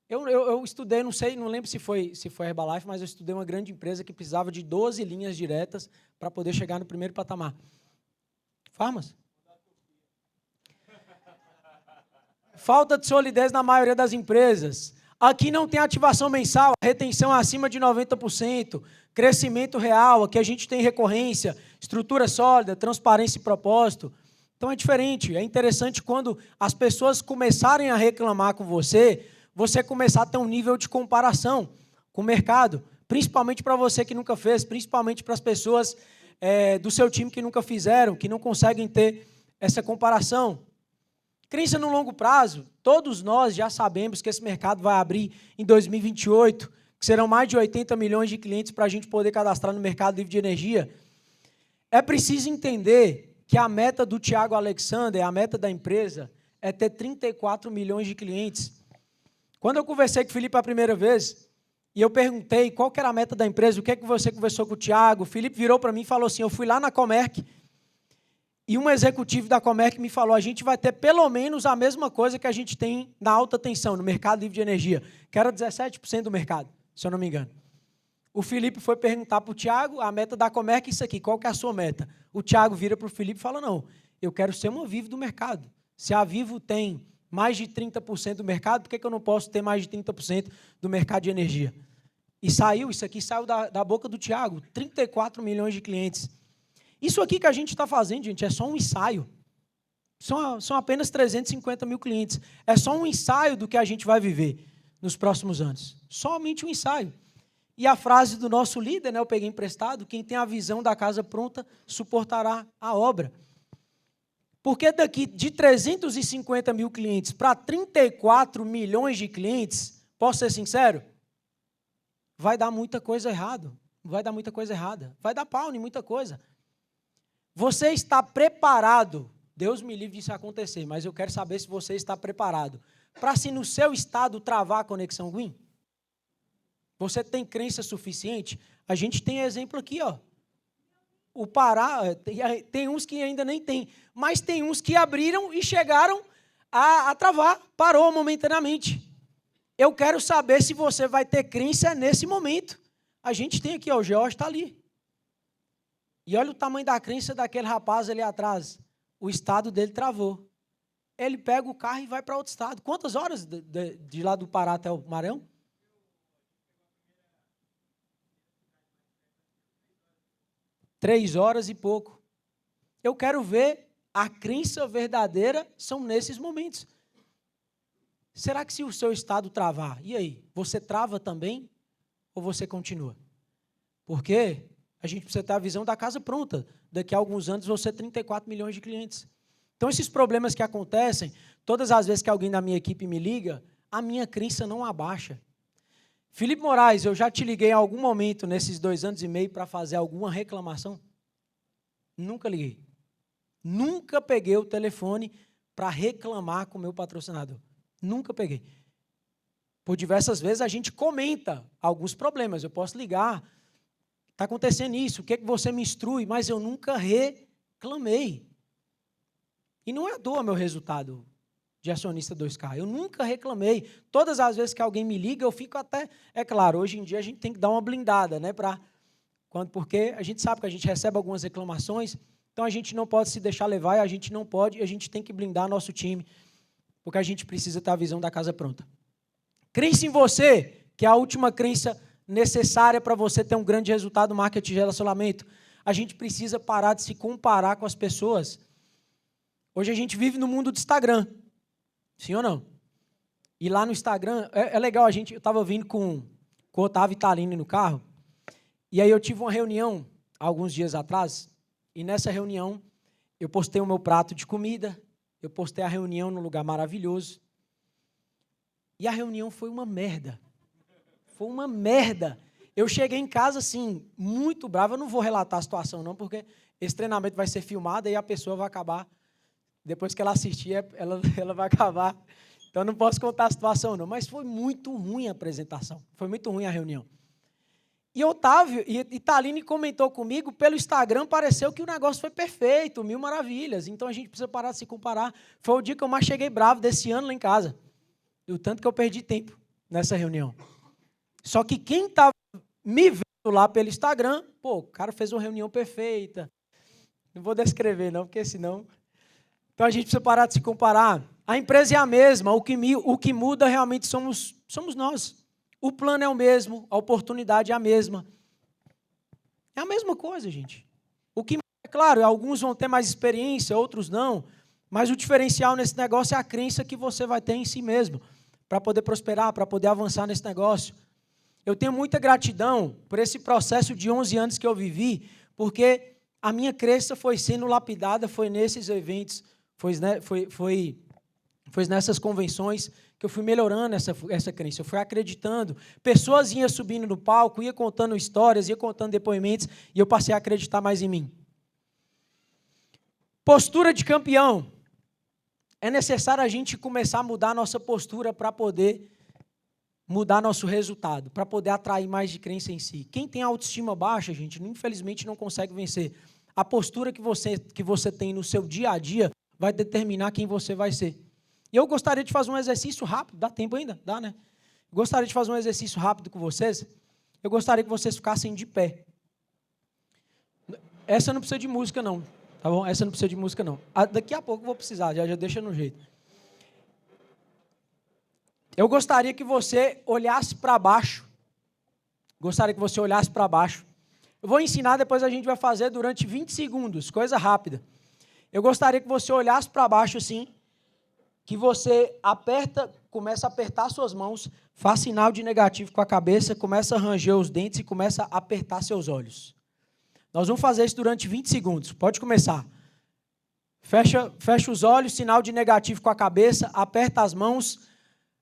Eu estudei, não lembro se foi Herbalife, mas eu estudei uma grande empresa que precisava de 12 linhas diretas para poder chegar no primeiro patamar. Farmas? Falta de solidez na maioria das empresas. Aqui não tem ativação mensal, a retenção é acima de 90%, crescimento real, aqui a gente tem recorrência, estrutura sólida, transparência e propósito. Então é diferente, é interessante quando as pessoas começarem a reclamar com você, você começar a ter um nível de comparação com o mercado, principalmente para você que nunca fez, principalmente para as pessoas do seu time que nunca fizeram, que não conseguem ter essa comparação. Crença no longo prazo, todos nós já sabemos que esse mercado vai abrir em 2028, que serão mais de 80 milhões de clientes para a gente poder cadastrar no mercado livre de energia. É preciso entender que a meta do Thiago Alexander, a meta da empresa, é ter 34 milhões de clientes. Quando eu conversei com o Felipe a primeira vez, e eu perguntei qual que era a meta da empresa, o que é que você conversou com o Thiago, o Felipe virou para mim e falou assim, eu fui lá na Comerc, e um executivo da Comerc me falou, a gente vai ter pelo menos a mesma coisa que a gente tem na alta tensão, no mercado livre de energia, que era 17% do mercado, se eu não me engano. O Felipe foi perguntar para o Thiago, a meta da Comerc é isso aqui, qual que é a sua meta? O Thiago vira para o Felipe e fala, não, eu quero ser uma Vivo do mercado. Se a Vivo tem mais de 30% do mercado, por que eu não posso ter mais de 30% do mercado de energia? E isso aqui saiu da boca do Thiago, 34 milhões de clientes. Isso aqui que a gente está fazendo, gente, é só um ensaio. São apenas 350 mil clientes. É só um ensaio do que a gente vai viver nos próximos anos. Somente um ensaio. E a frase do nosso líder, eu peguei emprestado, quem tem a visão da casa pronta suportará a obra. Porque daqui de 350 mil clientes para 34 milhões de clientes, posso ser sincero? Vai dar muita coisa errada. Vai dar muita coisa errada. Vai dar pau em muita coisa. Você está preparado, Deus me livre disso acontecer, mas eu quero saber se você está preparado para, se no seu estado travar a conexão Gwin? Você tem crença suficiente? A gente tem exemplo aqui, ó. O Pará, tem uns que ainda nem tem, mas tem uns que abriram e chegaram a travar, parou momentaneamente. Eu quero saber se você vai ter crença nesse momento. A gente tem aqui, ó, o George está ali. E olha o tamanho da crença daquele rapaz ali atrás. O estado dele travou. Ele pega o carro e vai para outro estado. Quantas horas de lá do Pará até o Maranhão? 3 horas e pouco. Eu quero ver a crença verdadeira são nesses momentos. Será que se o seu estado travar, e aí? Você trava também ou você continua? Porque a gente precisa ter a visão da casa pronta. Daqui a alguns anos vão ser 34 milhões de clientes. Então, esses problemas que acontecem, todas as vezes que alguém da minha equipe me liga, a minha crença não abaixa. Felipe Moraes, eu já te liguei em algum momento nesses 2 anos e meio para fazer alguma reclamação? Nunca liguei. Nunca peguei o telefone para reclamar com o meu patrocinador. Nunca peguei. Por diversas vezes a gente comenta alguns problemas. Eu posso ligar, está acontecendo isso, o que você me instrui? Mas eu nunca reclamei. E não é à toa meu resultado de acionista 2K. Eu nunca reclamei. Todas as vezes que alguém me liga, eu fico até... É claro, hoje em dia a gente tem que dar uma blindada, né? Porque a gente sabe que a gente recebe algumas reclamações, então a gente não pode se deixar levar, a gente tem que blindar nosso time, porque a gente precisa ter a visão da casa pronta. Crença em você, que é a última crença necessária para você ter um grande resultado no marketing de relacionamento. A gente precisa parar de se comparar com as pessoas. Hoje a gente vive no mundo do Instagram. Sim ou não? E lá no Instagram, é legal, eu estava vindo com o Otávio Italini no carro, e aí eu tive uma reunião, alguns dias atrás, e nessa reunião eu postei o meu prato de comida, eu postei a reunião num lugar maravilhoso, e a reunião foi uma merda. Foi uma merda. Eu cheguei em casa, assim, muito bravo, eu não vou relatar a situação não, porque esse treinamento vai ser filmado e a pessoa vai acabar... Depois que ela assistir, ela vai acabar. Então, eu não posso contar a situação, não. Mas foi muito ruim a apresentação. Foi muito ruim a reunião. E Otávio e Italini comentou comigo, pelo Instagram, pareceu que o negócio foi perfeito, 1000 maravilhas. Então, a gente precisa parar de se comparar. Foi o dia que eu mais cheguei bravo desse ano lá em casa. Do tanto que eu perdi tempo nessa reunião. Só que quem estava me vendo lá pelo Instagram, o cara fez uma reunião perfeita. Não vou descrever, não, porque senão... Então, a gente precisa parar de se comparar. A empresa é a mesma, o que muda realmente somos nós. O plano é o mesmo, a oportunidade é a mesma. É a mesma coisa, gente. O que, é claro, alguns vão ter mais experiência, outros não, mas o diferencial nesse negócio é a crença que você vai ter em si mesmo, para poder prosperar, para poder avançar nesse negócio. Eu tenho muita gratidão por esse processo de 11 anos que eu vivi, porque a minha crença foi sendo lapidada, foi nesses eventos, foi nessas convenções que eu fui melhorando essa crença, eu fui acreditando. Pessoas iam subindo no palco, iam contando histórias, iam contando depoimentos, e eu passei a acreditar mais em mim. Postura de campeão. É necessário a gente começar a mudar a nossa postura para poder mudar nosso resultado, para poder atrair mais de crença em si. Quem tem autoestima baixa, gente, infelizmente não consegue vencer. A postura que você tem no seu dia a dia vai determinar quem você vai ser. E eu gostaria de fazer um exercício rápido, dá tempo ainda? Dá, né? Gostaria de fazer um exercício rápido com vocês. Eu gostaria que vocês ficassem de pé. Essa não precisa de música, não. Tá bom? Essa não precisa de música, não. Daqui a pouco eu vou precisar, já deixa no jeito. Eu gostaria que você olhasse para baixo. Gostaria que você olhasse para baixo. Eu vou ensinar, depois a gente vai fazer durante 20 segundos, coisa rápida. Eu gostaria que você olhasse para baixo assim, que você começa a apertar suas mãos, faz sinal de negativo com a cabeça, começa a ranger os dentes e começa a apertar seus olhos. Nós vamos fazer isso durante 20 segundos. Pode começar. Fecha os olhos, sinal de negativo com a cabeça, aperta as mãos,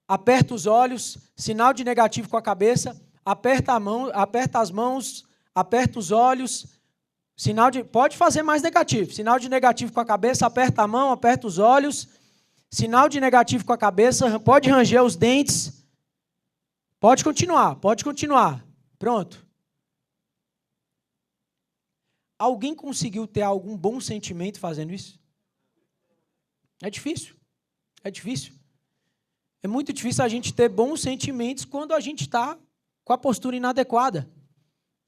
aperta os olhos, sinal de negativo com a cabeça, aperta as mãos, aperta os olhos, pode fazer mais negativo. Sinal de negativo com a cabeça, aperta a mão, aperta os olhos. Sinal de negativo com a cabeça, pode ranger os dentes. Pode continuar. Pronto. Alguém conseguiu ter algum bom sentimento fazendo isso? É difícil. É muito difícil a gente ter bons sentimentos quando a gente está com a postura inadequada.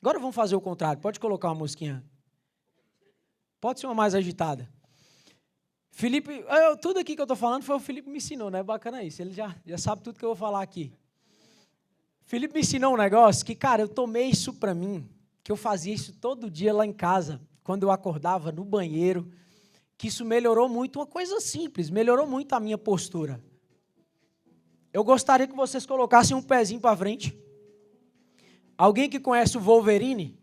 Agora vamos fazer o contrário. Pode colocar uma musiquinha. Pode ser uma mais agitada. Felipe, tudo aqui que eu estou falando foi o Felipe me ensinou, né? Bacana isso. Ele já sabe tudo que eu vou falar aqui. Felipe me ensinou um negócio que, cara, eu tomei isso para mim, que eu fazia isso todo dia lá em casa, quando eu acordava no banheiro, que isso melhorou muito, uma coisa simples, melhorou muito a minha postura. Eu gostaria que vocês colocassem um pezinho para frente. Alguém que conhece o Wolverine?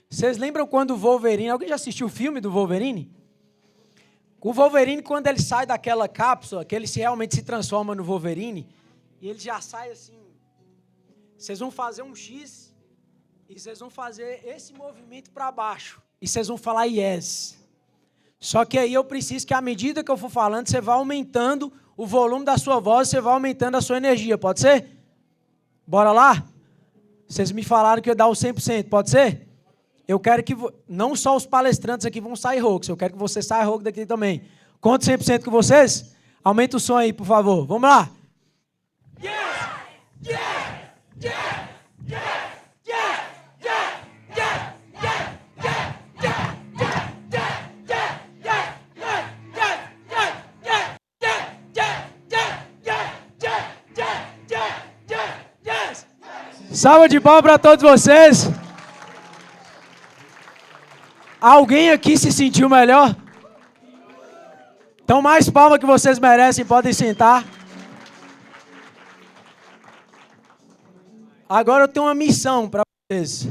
Vocês lembram quando o Wolverine... Alguém já assistiu o filme do Wolverine? O Wolverine, quando ele sai daquela cápsula, que ele realmente se transforma no Wolverine, e ele já sai assim... Vocês vão fazer um X E vocês vão fazer esse movimento para baixo. E vocês vão falar yes. Só que aí eu preciso que à medida que eu for falando, você vá aumentando o volume da sua voz, você vai aumentando a sua energia. Pode ser? Bora lá? Vocês me falaram que eu ia dar o 100%. Pode ser? Eu quero que... Não só os palestrantes aqui vão sair roucos. Eu quero que você saia rouco daqui também. Conto 100% com vocês? Aumenta o som aí, por favor. Vamos lá. Yes! Yes! Yes! Yes! Salva de palmas para todos vocês. Alguém aqui se sentiu melhor? Então, mais palmas que vocês merecem, podem sentar. Agora eu tenho uma missão para vocês.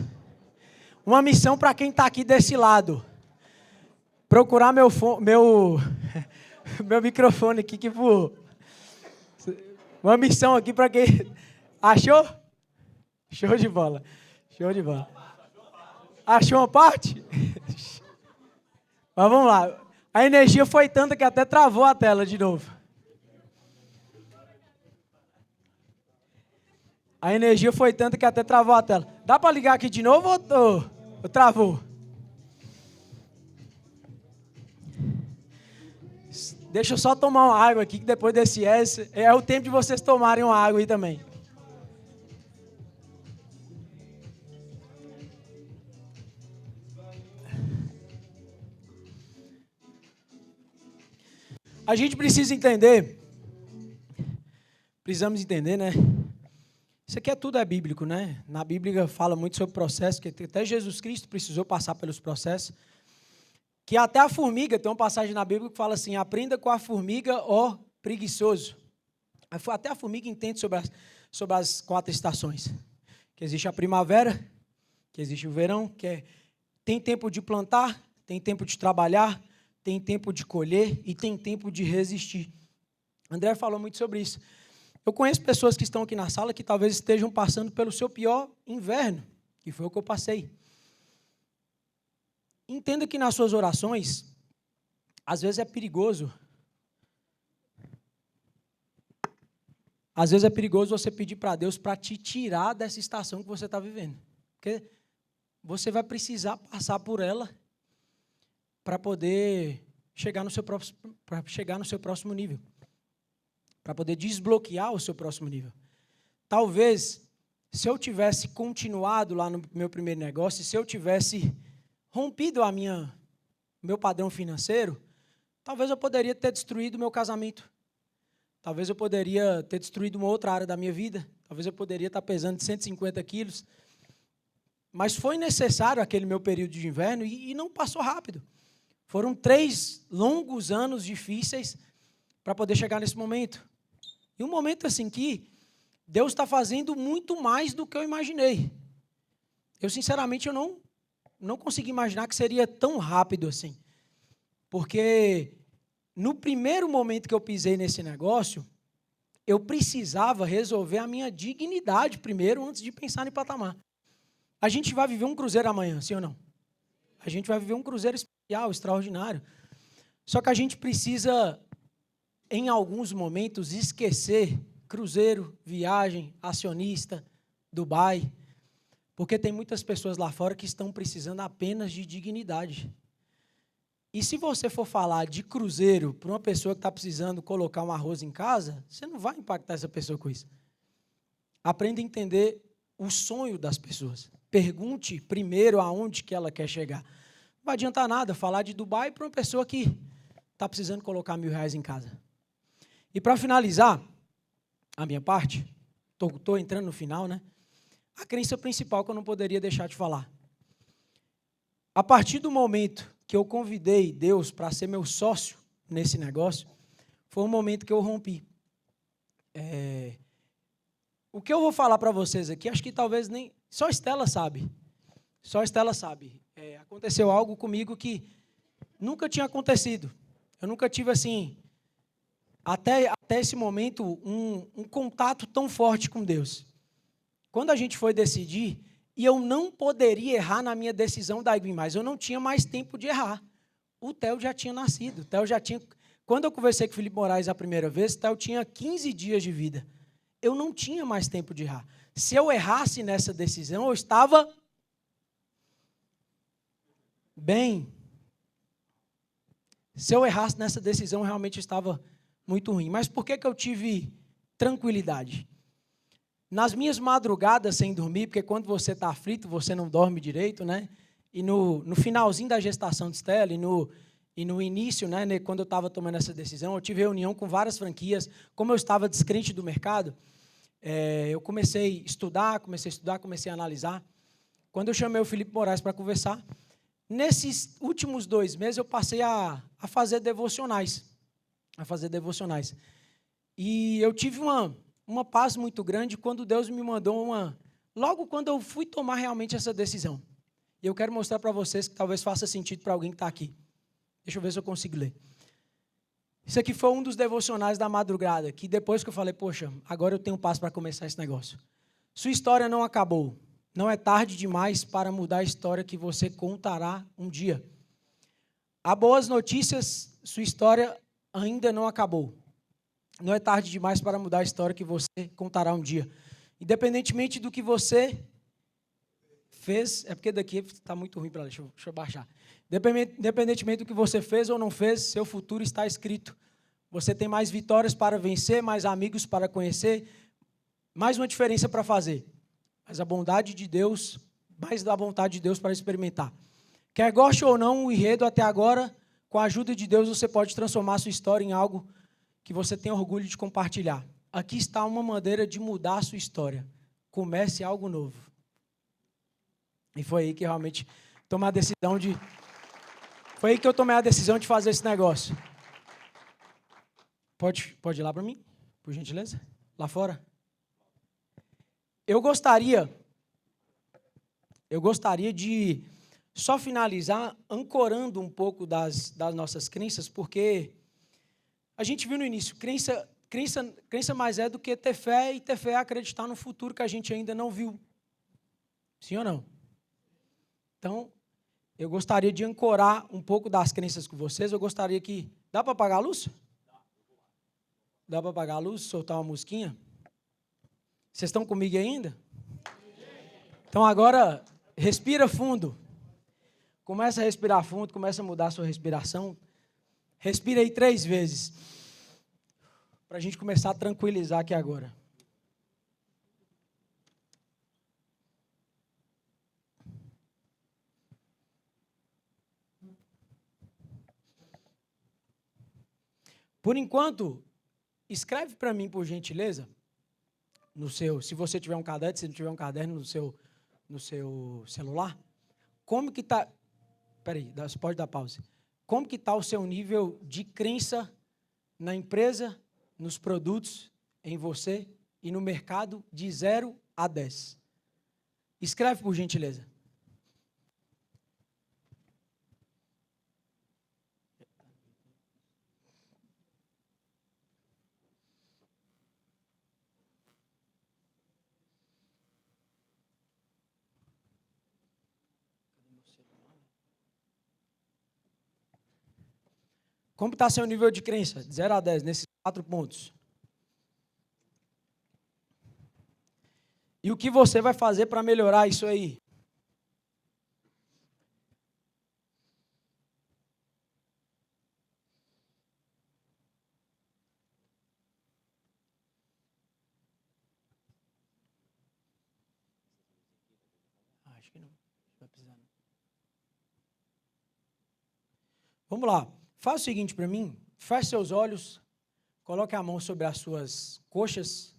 Uma missão para quem está aqui desse lado. Procurar meu microfone aqui que voou. Uma missão aqui para quem... Achou? Show de bola. Show de bola. Achou uma parte? Mas vamos lá. A energia foi tanta que até travou a tela de novo. A energia foi tanta que até travou a tela. Dá para ligar aqui de novo ou travou? Deixa eu só tomar uma água aqui, que depois desse S é o tempo de vocês tomarem uma água aí também. A gente precisa entender, precisamos entender, né? Isso aqui tudo é bíblico, né? Na Bíblia fala muito sobre processo, que até Jesus Cristo precisou passar pelos processos. Que até a formiga, tem uma passagem na Bíblia que fala assim, aprenda com a formiga, ó preguiçoso. Até a formiga entende sobre as 4 estações. Que existe a primavera, que existe o verão, tem tempo de plantar, tem tempo de trabalhar, tem tempo de colher e tem tempo de resistir. André falou muito sobre isso. Eu conheço pessoas que estão aqui na sala que talvez estejam passando pelo seu pior inverno, que foi o que eu passei. Entenda que nas suas orações, às vezes é perigoso. Às vezes é perigoso você pedir para Deus para te tirar dessa estação que você está vivendo. Porque você vai precisar passar por ela para poder chegar no seu próximo nível. Para poder desbloquear o seu próximo nível. Talvez, se eu tivesse continuado lá no meu primeiro negócio, se eu tivesse rompido meu padrão financeiro, talvez eu poderia ter destruído o meu casamento. Talvez eu poderia ter destruído uma outra área da minha vida. Talvez eu poderia estar pesando 150 quilos. Mas foi necessário aquele meu período de inverno e não passou rápido. Foram 3 longos anos difíceis para poder chegar nesse momento. E um momento assim que Deus está fazendo muito mais do que eu imaginei. Eu, sinceramente, eu não consegui imaginar que seria tão rápido assim. Porque no primeiro momento que eu pisei nesse negócio, eu precisava resolver a minha dignidade primeiro, antes de pensar em patamar. A gente vai viver um cruzeiro amanhã, sim ou não? A gente vai viver um cruzeiro especial, extraordinário. Só que a gente precisa, em alguns momentos, esquecer cruzeiro, viagem, acionista, Dubai, porque tem muitas pessoas lá fora que estão precisando apenas de dignidade. E se você for falar de cruzeiro para uma pessoa que está precisando colocar um arroz em casa, você não vai impactar essa pessoa com isso. Aprenda a entender o sonho das pessoas. Pergunte primeiro aonde que ela quer chegar. Não vai adiantar nada falar de Dubai para uma pessoa que está precisando colocar R$1.000 em casa. E para finalizar a minha parte, estou entrando no final, né? A crença principal que eu não poderia deixar de falar. A partir do momento que eu convidei Deus para ser meu sócio nesse negócio, foi um momento que eu rompi. O que eu vou falar para vocês aqui, acho que talvez nem... Só Estela sabe. Só Estela sabe. Aconteceu algo comigo que nunca tinha acontecido. Eu nunca tive, assim, até esse momento, um contato tão forte com Deus. Quando a gente foi decidir E eu não poderia errar na minha decisão da Iguim mais. Eu não tinha mais tempo de errar. O Theo já tinha nascido. O Theo já tinha... Quando eu conversei com o Felipe Moraes a primeira vez, o Theo tinha 15 dias de vida. Eu não tinha mais tempo de errar. Se eu errasse nessa decisão, eu estava bem. Se eu errasse nessa decisão, realmente eu estava muito ruim. Mas por que eu tive tranquilidade? Nas minhas madrugadas sem dormir, porque quando você está aflito, você não dorme direito, né? E no finalzinho da gestação de Stella e no início, né, quando eu estava tomando essa decisão, eu tive reunião com várias franquias. Como eu estava descrente do mercado, eu comecei a estudar, comecei a analisar. Quando eu chamei o Felipe Moraes para conversar, nesses últimos 2 meses eu passei a fazer devocionais. E eu tive uma paz muito grande quando Deus me mandou logo quando eu fui tomar realmente essa decisão. E eu quero mostrar para vocês que talvez faça sentido para alguém que está aqui. Deixa eu ver se eu consigo ler. Isso aqui foi um dos devocionais da madrugada, que depois que eu falei, poxa, agora eu tenho paz para começar esse negócio. Sua história não acabou. Não é tarde demais para mudar a história que você contará um dia. Há boas notícias, sua história ainda não acabou. Não é tarde demais para mudar a história que você contará um dia. Independentemente do que você fez, é porque daqui está muito ruim para ler, deixa eu baixar. Independentemente do que você fez ou não fez, seu futuro está escrito. Você tem mais vitórias para vencer, mais amigos para conhecer, mais uma diferença para fazer. Mas a bondade de Deus, mais da vontade de Deus para experimentar. Quer goste ou não, o enredo até agora, com a ajuda de Deus, você pode transformar a sua história em algo que você tem orgulho de compartilhar. Aqui está uma maneira de mudar a sua história. Comece algo novo. E foi aí que realmente tomei a decisão de... Foi aí que eu tomei a decisão de fazer esse negócio. Pode ir lá para mim, por gentileza? Lá fora? Eu gostaria de só finalizar ancorando um pouco das nossas crenças, porque a gente viu no início, crença mais é do que ter fé, e ter fé é acreditar no futuro que a gente ainda não viu. Sim ou não? Então, eu gostaria de ancorar um pouco das crenças com vocês. Eu gostaria que... Dá para apagar a luz? Dá para apagar a luz, soltar uma musiquinha? Vocês estão comigo ainda? Então, agora, respira fundo. Começa a respirar fundo, começa a mudar a sua respiração. Respira aí 3 vezes. Para a gente começar a tranquilizar aqui agora. Por enquanto, escreve para mim, por gentileza, se você tiver um caderno, se não tiver um caderno no seu celular, como que está... Espera aí, você pode dar pausa. Como que está o seu nível de crença na empresa, nos produtos, em você e no mercado de 0 a 10? Escreve, por gentileza. Como está seu nível de crença? De 0 a 10, nesses 4 pontos. E o que você vai fazer para melhorar isso aí? Acho que não. Vai precisar. Vamos lá. Faz o seguinte para mim, feche seus olhos, coloque a mão sobre as suas coxas.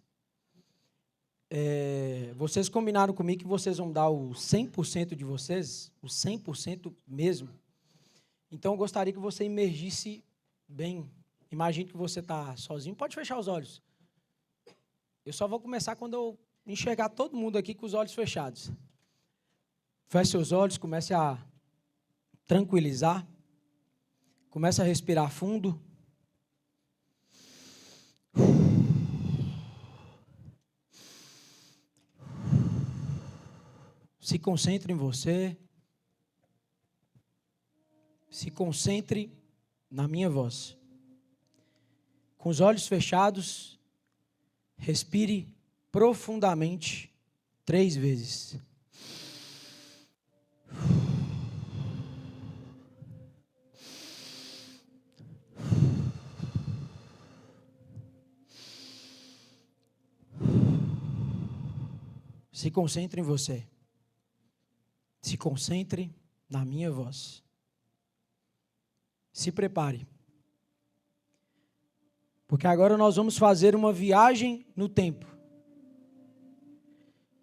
Vocês combinaram comigo que vocês vão dar o 100% de vocês, o 100% mesmo. Então, eu gostaria que você imergisse bem. Imagine que você está sozinho, pode fechar os olhos. Eu só vou começar quando eu enxergar todo mundo aqui com os olhos fechados. Feche seus olhos, comece a tranquilizar. Comece a respirar fundo. Se concentre em você. Se concentre na minha voz. Com os olhos fechados, respire profundamente 3 vezes. Se concentre em você. Se concentre na minha voz. Se prepare. Porque agora nós vamos fazer uma viagem no tempo.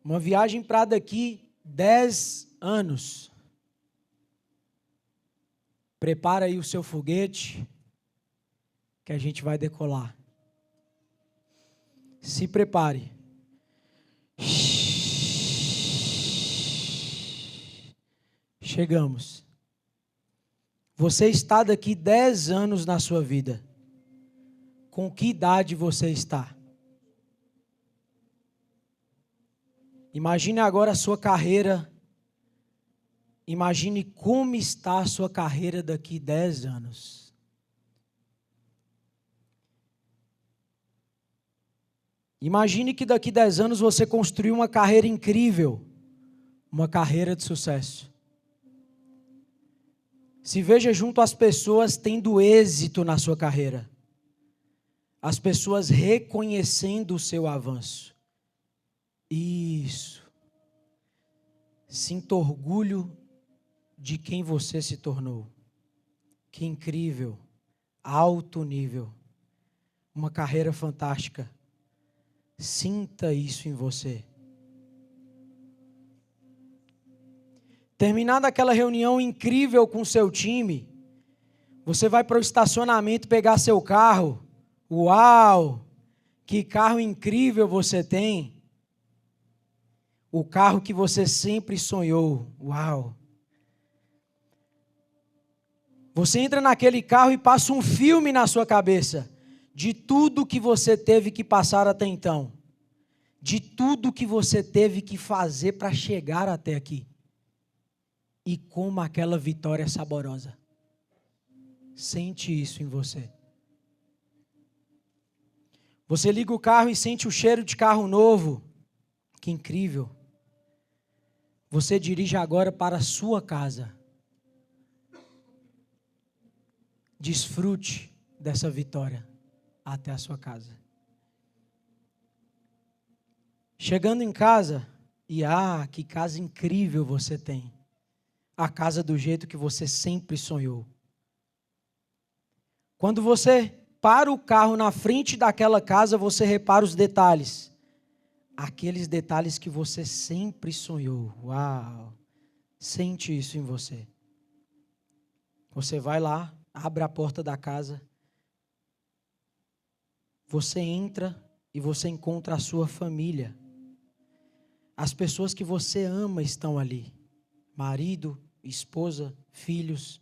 Uma viagem para daqui 10 anos. Prepara aí o seu foguete, que a gente vai decolar. Se prepare. Chegamos. Você está daqui 10 anos na sua vida. Com que idade você está? Imagine agora a sua carreira. Imagine como está a sua carreira daqui 10 anos. Imagine que daqui 10 anos você construiu uma carreira incrível. Uma carreira de sucesso. Se veja junto às pessoas tendo êxito na sua carreira. As pessoas reconhecendo o seu avanço. Isso. Sinta orgulho de quem você se tornou. Que incrível. Alto nível. Uma carreira fantástica. Sinta isso em você. Terminada aquela reunião incrível com o seu time, você vai para o estacionamento pegar seu carro. Uau! Que carro incrível você tem! O carro que você sempre sonhou. Uau! Você entra naquele carro e passa um filme na sua cabeça de tudo que você teve que passar até então. De tudo que você teve que fazer para chegar até aqui. E como aquela vitória é saborosa. Sente isso em você. Você liga o carro e sente o cheiro de carro novo. Que incrível. Você dirige agora para a sua casa. Desfrute dessa vitória até a sua casa. Chegando em casa, que casa incrível você tem. A casa do jeito que você sempre sonhou. Quando você para o carro na frente daquela casa, você repara os detalhes. Aqueles detalhes que você sempre sonhou. Uau! Sente isso em você. Você vai lá, abre a porta da casa. Você entra e você encontra a sua família. As pessoas que você ama estão ali. Marido, esposa, filhos.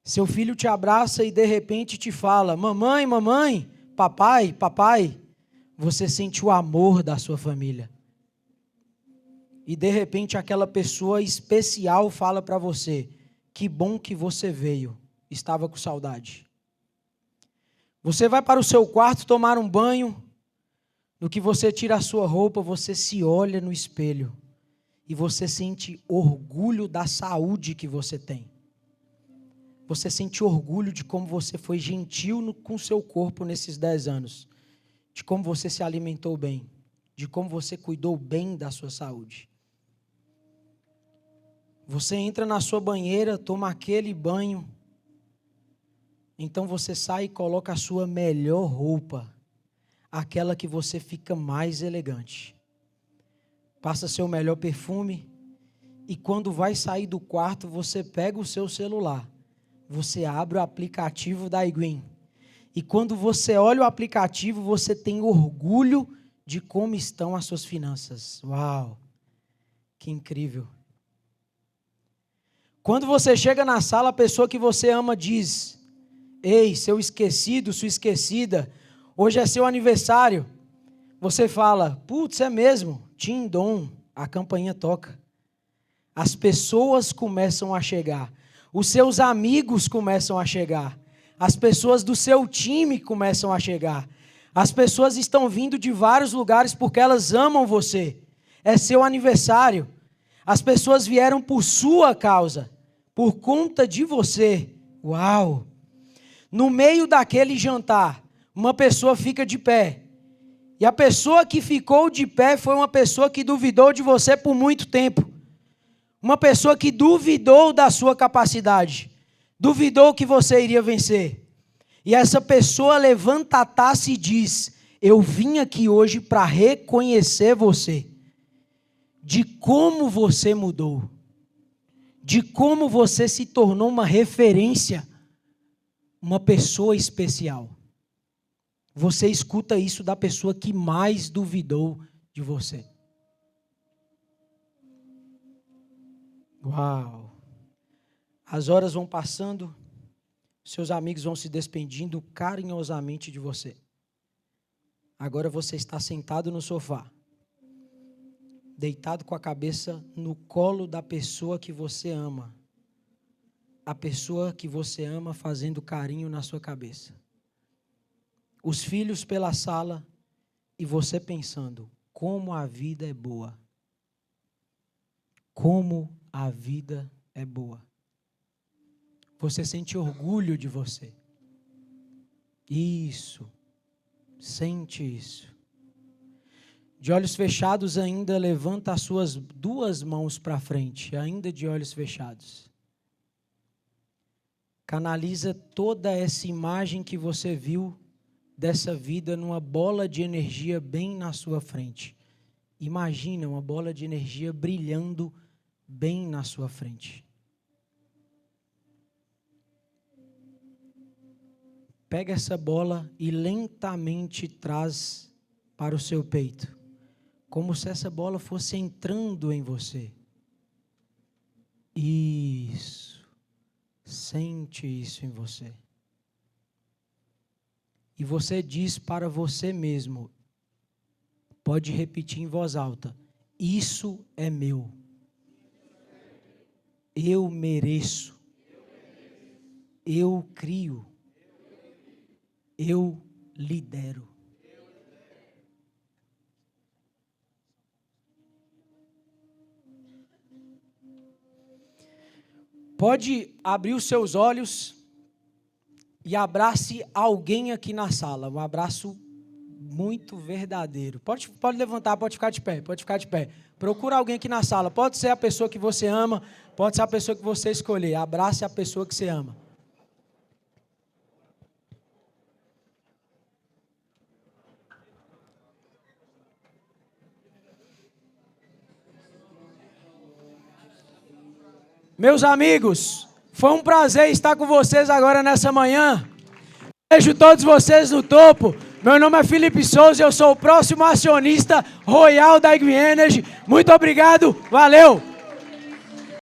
Seu filho te abraça e de repente te fala: mamãe, mamãe, papai, papai. Você sente o amor da sua família. E de repente aquela pessoa especial fala para você: que bom que você veio, estava com saudade. Você vai para o seu quarto tomar um banho. No que você tira a sua roupa, você se olha no espelho. E você sente orgulho da saúde que você tem. Você sente orgulho de como você foi gentil com o seu corpo nesses 10 anos. De como você se alimentou bem. De como você cuidou bem da sua saúde. Você entra na sua banheira, toma aquele banho. Então você sai e coloca a sua melhor roupa. Aquela que você fica mais elegante. Passa seu melhor perfume. E quando vai sair do quarto, você pega o seu celular. Você abre o aplicativo da iGreen. E quando você olha o aplicativo, você tem orgulho de como estão as suas finanças. Uau! Que incrível. Quando você chega na sala, a pessoa que você ama diz: ei, seu esquecido, sua esquecida, hoje é seu aniversário. Você fala: putz, é mesmo, Tindom, a campainha toca. As pessoas começam a chegar. Os seus amigos começam a chegar. As pessoas do seu time começam a chegar. As pessoas estão vindo de vários lugares porque elas amam você. É seu aniversário. As pessoas vieram por sua causa, por conta de você. Uau! No meio daquele jantar, uma pessoa fica de pé. E a pessoa que ficou de pé foi uma pessoa que duvidou de você por muito tempo. Uma pessoa que duvidou da sua capacidade. Duvidou que você iria vencer. E essa pessoa levanta a taça e diz: eu vim aqui hoje para reconhecer você. De como você mudou. De como você se tornou uma referência. Uma pessoa especial. Você escuta isso da pessoa que mais duvidou de você. Uau! As horas vão passando, seus amigos vão se despedindo carinhosamente de você. Agora você está sentado no sofá, deitado com a cabeça no colo da pessoa que você ama. A pessoa que você ama fazendo carinho na sua cabeça. Os filhos pela sala e você pensando, como a vida é boa. Como a vida é boa. Você sente orgulho de você. Isso. Sente isso. De olhos fechados ainda, levanta as suas duas mãos para frente, ainda de olhos fechados. Canaliza toda essa imagem que você viu dessa vida numa bola de energia bem na sua frente. Imagina uma bola de energia brilhando bem na sua frente. Pega essa bola e lentamente traz para o seu peito, como se essa bola fosse entrando em você. Isso. Sente isso em você. E você diz para você mesmo, pode repetir em voz alta: isso é meu. Eu mereço. Eu crio. Eu lidero. Pode abrir os seus olhos e abrace alguém aqui na sala. Um abraço muito verdadeiro. Pode levantar, pode ficar de pé. Procura alguém aqui na sala. Pode ser a pessoa que você ama, pode ser a pessoa que você escolher. Abrace a pessoa que você ama. Meus amigos, foi um prazer estar com vocês agora nessa manhã. Vejo todos vocês no topo. Meu nome é Felipe Souza, eu sou o próximo acionista royal da Iguin Energy. Muito obrigado, valeu!